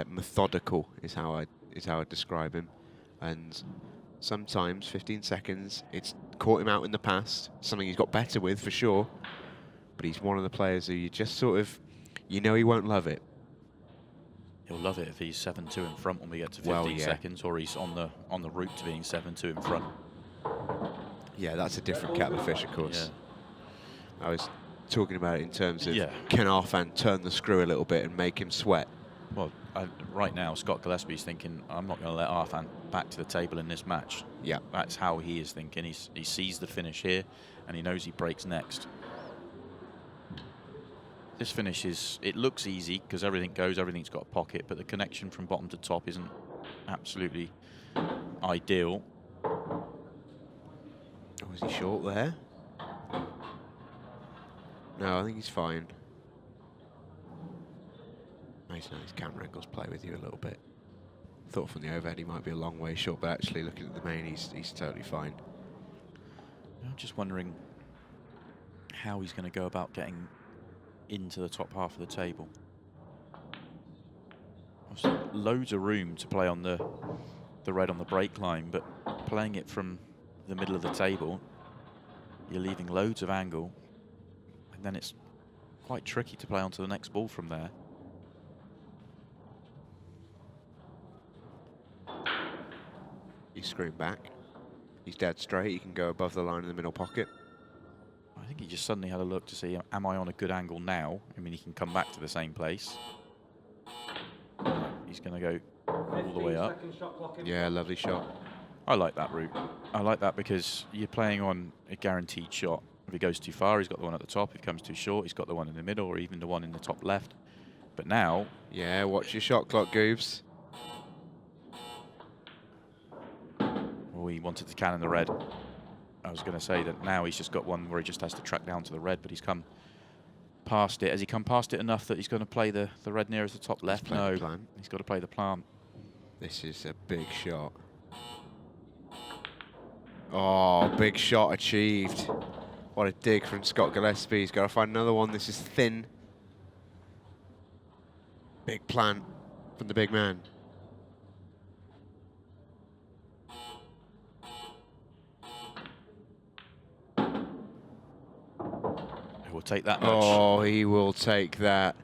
[SPEAKER 2] methodical is how I describe him. And sometimes 15 seconds, it's caught him out in the past, something he's got better with for sure. But he's one of the players who you just sort of, you know he won't love it.
[SPEAKER 1] He'll love it if he's 7-2 in front when we get to 15 seconds, or he's on the route to being 7-2 in front.
[SPEAKER 2] Yeah, that's a different kettle of fish, of course.
[SPEAKER 1] Yeah.
[SPEAKER 2] I was talking about it in terms of,
[SPEAKER 1] Yeah.
[SPEAKER 2] can Arfan turn the screw a little bit and make him sweat?
[SPEAKER 1] Well, right now, Scott Gillespie's thinking, I'm not going to let Arfan back to the table in this match.
[SPEAKER 2] Yeah.
[SPEAKER 1] That's how he is thinking. He sees the finish here, and he knows he breaks next. This finish it looks easy because everything goes, everything's got a pocket, but the connection from bottom to top isn't absolutely ideal.
[SPEAKER 2] Oh, is he short there? No, I think he's fine. Nice, his camera angles play with you a little bit. Thought from the overhead he might be a long way short, but actually looking at the main, he's totally fine.
[SPEAKER 1] I'm just wondering how he's going to go about getting into the top half of the table. Obviously, loads of room to play on the red on the break line, but playing it from the middle of the table, you're leaving loads of angle, and then it's quite tricky to play onto the next ball from there.
[SPEAKER 2] He's screwed back. He's dead straight. He can go above the line in the middle pocket.
[SPEAKER 1] I think he just suddenly had a look to see, am I on a good angle now? I mean, he can come back to the same place. He's going to go all the way up.
[SPEAKER 2] Yeah, lovely shot.
[SPEAKER 1] I like that route. I like that because you're playing on a guaranteed shot. If he goes too far, he's got the one at the top. If he comes too short, he's got the one in the middle, or even the one in the top left. But now...
[SPEAKER 2] Yeah, watch your shot clock, Goobs.
[SPEAKER 1] Oh, he wanted to cannon the red. I was going to say that now he's just got one where he just has to track down to the red, but he's come past it. Has he come past it enough that he's going to play the red nearest the top left? No, he's got to play the plant.
[SPEAKER 2] This is a big shot. Oh, big shot achieved. What a dig from Scott Gillespie. He's got to find another one. This is thin. Big plant from the big man.
[SPEAKER 1] He will take that much.
[SPEAKER 2] Oh, he will take that.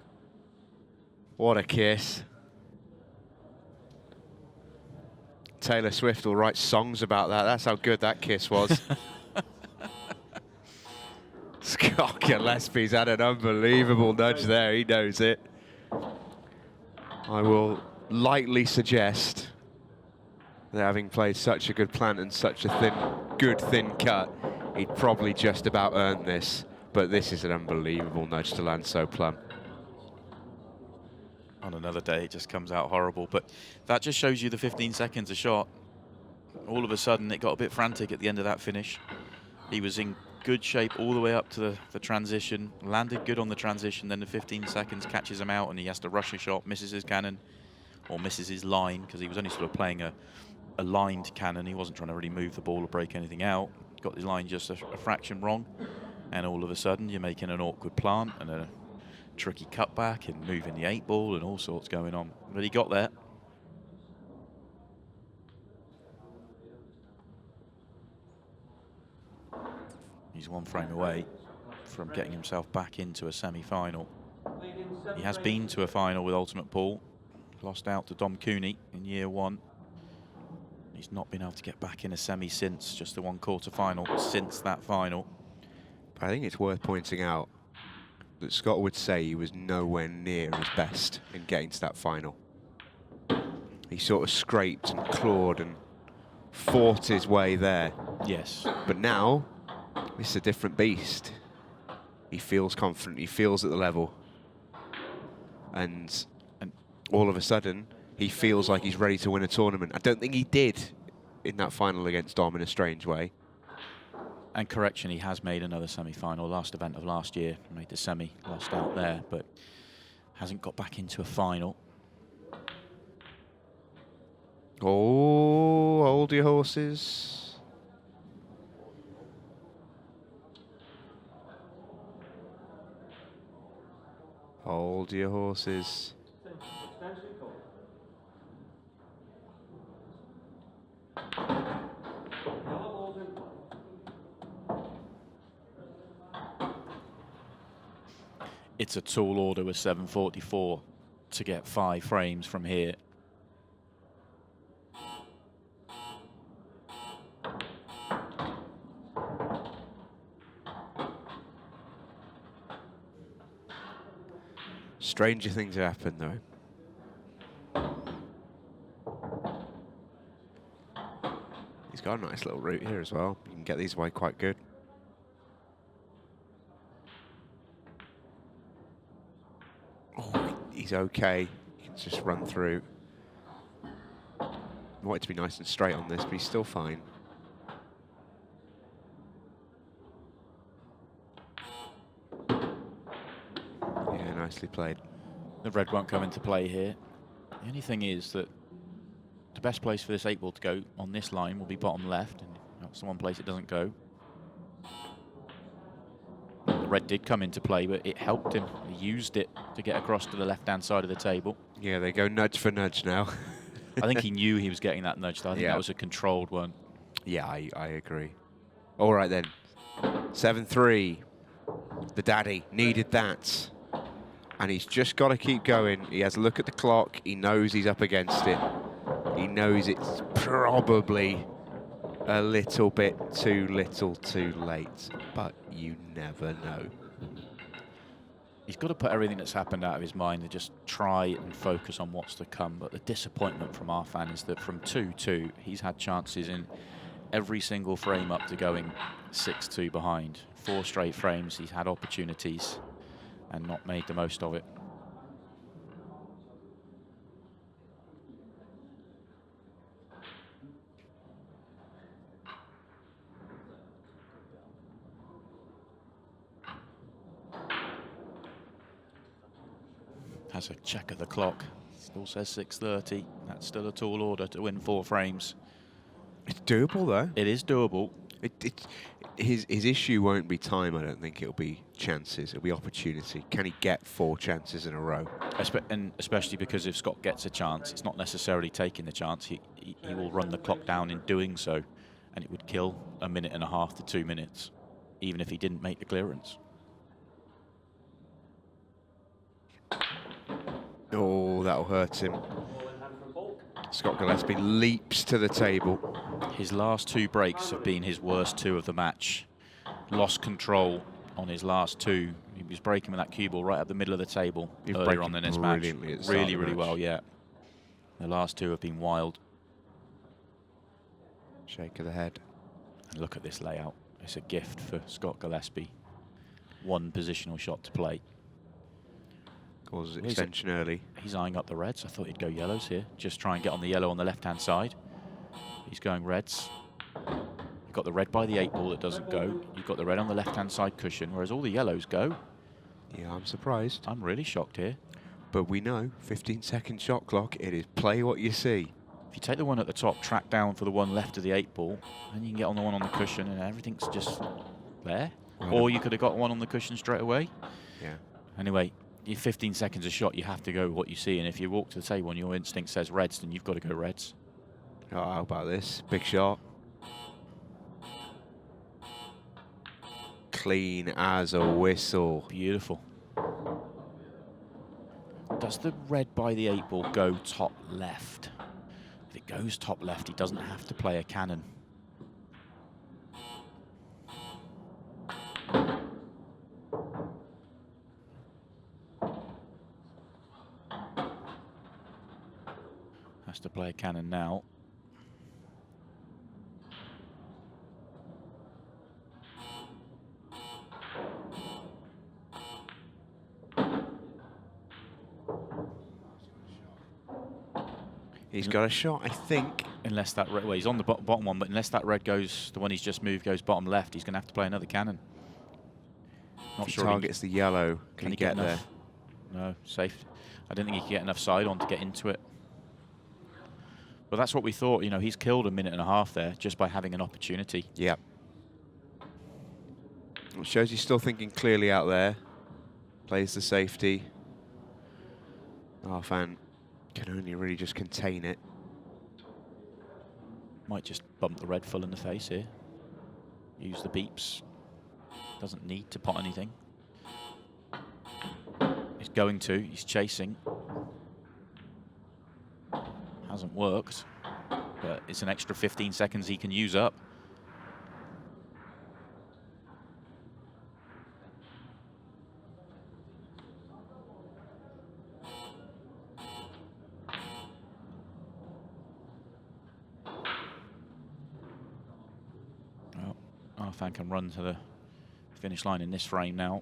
[SPEAKER 2] What a kiss. Taylor Swift will write songs about that. That's how good that kiss was. Scott Gillespie's had an unbelievable nudge there. He knows it. I will lightly suggest that having played such a good plant and such a good thin cut, he'd probably just about earned this. But this is an unbelievable nudge to land so plumb.
[SPEAKER 1] On another day, it just comes out horrible. But that just shows you the 15 seconds a shot. All of a sudden, it got a bit frantic at the end of that finish. He was in good shape all the way up to the transition, landed good on the transition, then the 15 seconds catches him out, and he has to rush a shot, misses his cannon, or misses his line, because he was only sort of playing a lined cannon. He wasn't trying to really move the ball or break anything out. Got his line just a fraction wrong, and all of a sudden, you're making an awkward plant and a tricky cutback and moving the 8-ball and all sorts going on. But he got there. He's one frame away from getting himself back into a semi-final. He has been to a final with Ultimate Pool. Lost out to Dom Cooney in year 1. He's not been able to get back in a semi since, just the one quarter-final since that final.
[SPEAKER 2] I think it's worth pointing out that Scott would say he was nowhere near his best in getting to that final. He sort of scraped and clawed and fought his way there.
[SPEAKER 1] Yes.
[SPEAKER 2] But now, this is a different beast. He feels confident, he feels at the level. And all of a sudden, he feels like he's ready to win a tournament. I don't think he did in that final against Dom in a strange way.
[SPEAKER 1] And correction, he has made another semi-final. Last event of last year, made the semi, lost out there, but hasn't got back into a final.
[SPEAKER 2] Oh, hold your horses. Hold your horses.
[SPEAKER 1] It's a tall order with 744 to get 5 frames from here.
[SPEAKER 2] Stranger things have happened, though. He's got a nice little route here as well. You can get these away quite good. Oh, he's okay. He can just run through. I want it to be nice and straight on this, but he's still fine. Yeah, nicely played.
[SPEAKER 1] The red won't come into play here. The only thing is that the best place for this 8-ball to go on this line will be bottom left, and that's the one place it doesn't go. The red did come into play, but it helped him. He used it to get across to the left-hand side of the table.
[SPEAKER 2] Yeah, they go nudge for nudge now.
[SPEAKER 1] I think he knew he was getting that nudge, though. I think that was a controlled one.
[SPEAKER 2] Yeah, I agree. All right, then. 7-3. The daddy needed that. And he's just got to keep going. He has a look at the clock. He knows he's up against it. He knows it's probably a little bit too little too late, but you never know.
[SPEAKER 1] He's got to put everything that's happened out of his mind and just try and focus on what's to come. But the disappointment from Arfan is that from 2-2, he's had chances in every single frame up to going 6-2 behind. 4 straight frames, he's had opportunities and not made the most of it. Has a check at the clock. Still says 6:30. That's still a tall order to win 4 frames.
[SPEAKER 2] It's doable, though.
[SPEAKER 1] It is doable.
[SPEAKER 2] His issue won't be time, I don't think. It'll be chances. It'll be opportunity. Can he get 4 chances in a row?
[SPEAKER 1] And especially because if Scott gets a chance, it's not necessarily taking the chance. He will run the clock down in doing so, and it would kill 1.5 minutes to 2 minutes, even if he didn't make the clearance.
[SPEAKER 2] Oh, that'll hurt him. Scott Gillespie leaps to the table.
[SPEAKER 1] His last 2 breaks have been his worst 2 of the match. Lost control on his last 2. He was breaking with that cue ball right up the middle of the table earlier on in this match. Really well, yeah. The last 2 have been wild.
[SPEAKER 2] Shake of the head.
[SPEAKER 1] And look at this layout. It's a gift for Scott Gillespie. 1 positional shot to play.
[SPEAKER 2] Causes extension early.
[SPEAKER 1] He's eyeing up the reds. I thought he'd go yellows here. Just try and get on the yellow on the left-hand side. He's going reds. You've got the red by the 8 ball that doesn't go. You've got the red on the left-hand side cushion, whereas all the yellows go.
[SPEAKER 2] Yeah, I'm surprised.
[SPEAKER 1] I'm really shocked here.
[SPEAKER 2] But we know, 15-second shot clock, it is play what you see.
[SPEAKER 1] If you take the one at the top, track down for the one left of the 8 ball, then you can get on the one on the cushion and everything's just there. Or you could have got one on the cushion straight away.
[SPEAKER 2] Yeah.
[SPEAKER 1] Anyway, your 15 seconds a shot, you have to go with what you see. And if you walk to the table and your instinct says reds, then you've got to go reds.
[SPEAKER 2] Oh, how about this? Big shot. Clean as a whistle.
[SPEAKER 1] Beautiful. Does the red by the 8 ball go top left? If it goes top left, he doesn't have to play a cannon. Has to play a cannon now.
[SPEAKER 2] He's got a shot, I think.
[SPEAKER 1] Unless that red, well, he's on the bottom one, but unless that red goes, the one he's just moved goes bottom left, he's going to have to play another cannon.
[SPEAKER 2] Not sure. If he targets the yellow, can he get there?
[SPEAKER 1] No, safe. I don't think he can get enough side on to get into it. But that's what we thought. You know, he's killed 1.5 minutes there just by having an opportunity.
[SPEAKER 2] Yeah. It shows he's still thinking clearly out there. Plays the safety. Arfan can only really just contain it.
[SPEAKER 1] Might just bump the red full in the face here. Use the beeps. Doesn't need to pot anything. He's going to. He's chasing. Hasn't worked, but it's an extra 15 seconds he can use up. Well, Arfan can run to the finish line in this frame now.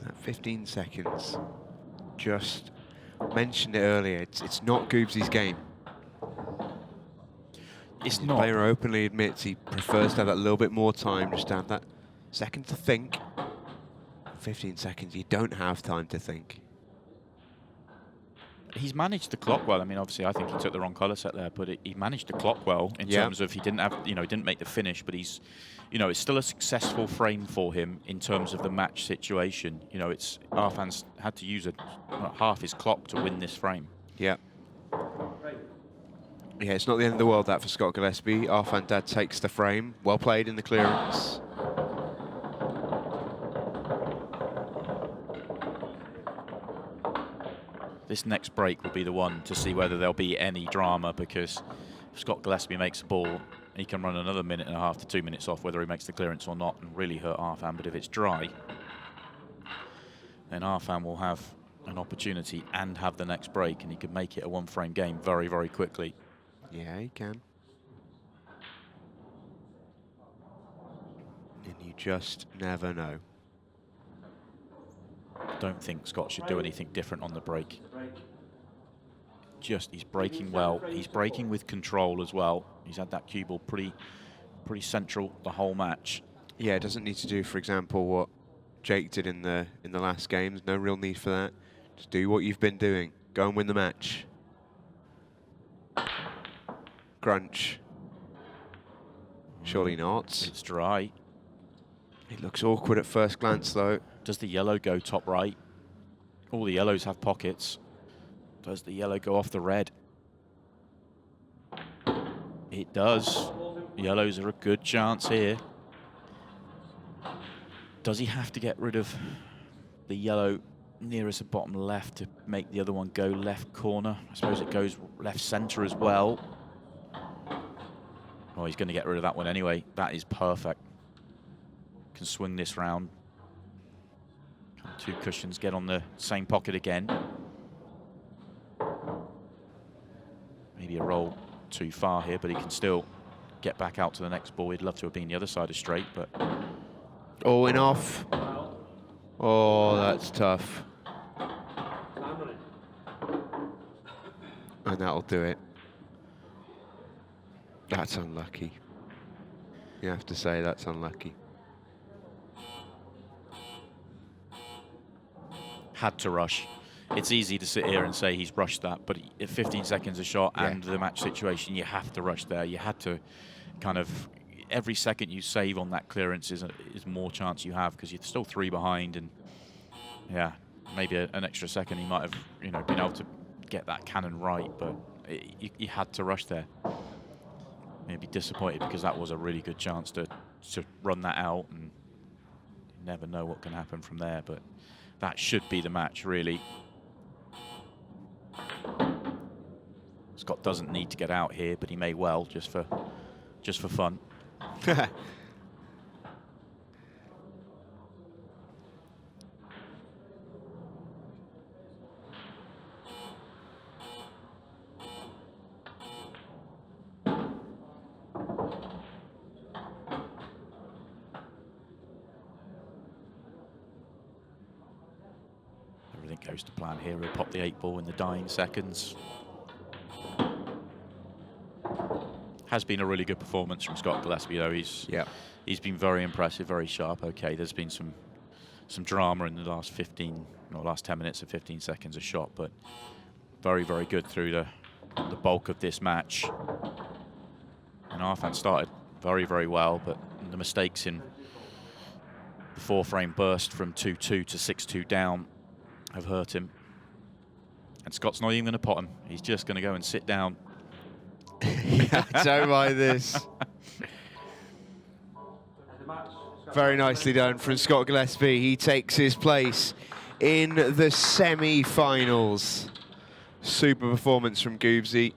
[SPEAKER 2] That 15 seconds. Just mentioned it earlier. It's not Goobsy's game.
[SPEAKER 1] It's
[SPEAKER 2] the
[SPEAKER 1] not.
[SPEAKER 2] Player openly admits he prefers to have that little bit more time, just to have that second to think. 15 seconds, you don't have time to think.
[SPEAKER 1] he's managed the clock well. I mean, obviously, I think he took the wrong colour set there, but he managed the clock well in terms of he didn't have, he didn't make the finish, but he's, it's still a successful frame for him in terms of the match situation. It's Arfan's had to use half his clock to win this frame.
[SPEAKER 2] Yeah. Yeah, it's not the end of the world, that, for Scott Gillespie. Arfan Dad takes the frame. Well played in the clearance.
[SPEAKER 1] This next break will be the one to see whether there'll be any drama, because if Scott Gillespie makes a ball, he can run another 1.5 minutes to 2 minutes off whether he makes the clearance or not and really hurt Arfan. But if it's dry, then Arfan will have an opportunity and have the next break, and he could make it a one-frame game very, very quickly.
[SPEAKER 2] Yeah, he can. And you just never know.
[SPEAKER 1] Don't think Scott should do anything different on the break. He's breaking well. He's breaking with control as well. He's had that cue ball pretty central the whole match.
[SPEAKER 2] Yeah, doesn't need to do, for example, what Jake did in the last games. No real need for that. Just do what you've been doing. Go and win the match. Crunch. Surely not.
[SPEAKER 1] It's dry.
[SPEAKER 2] It looks awkward at first glance, though.
[SPEAKER 1] Does the yellow go top right? All the yellows have pockets. Does the yellow go off the red? It does. Yellows are a good chance here. Does he have to get rid of the yellow nearest the bottom left to make the other one go left corner? I suppose it goes left centre as well. Oh, he's going to get rid of that one anyway. That is perfect. Can swing this round. Two cushions get on the same pocket again. Maybe a roll too far here, but he can still get back out to the next ball. He'd love to have been the other side of straight, but...
[SPEAKER 2] Oh, and off. Oh, that's tough. And that'll do it. That's unlucky. You have to say that's unlucky.
[SPEAKER 1] Had to rush. It's easy to sit here and say he's rushed that, but at 15 seconds a shot and the match situation, you have to rush there. You had to kind of, every second you save on that clearance is more chance you have, because you're still 3 behind, and yeah, maybe an extra second he might have been able to get that cannon right, but you had to rush there. Maybe disappointed because that was a really good chance to run that out, and you never know what can happen from there, but that should be the match, really. Scott doesn't need to get out here, but he may well, just for fun. Everything goes to plan here. He'll pop the 8 ball in the dying seconds. Has been a really good performance from Scott Gillespie, though. He's been very impressive, very sharp. Okay, there's been some drama in the last 10 minutes of 15 seconds a shot, but very, very good through the bulk of this match. And Arfan started very, very well, but the mistakes in the 4-frame burst from 2-2 to 6-2 down have hurt him. And Scott's not even going to pot him. He's just going to go and sit down.
[SPEAKER 2] Don't mind this. Very nicely done from Scott Gillespie. He takes his place in the semi-finals. Super performance from Goobsy.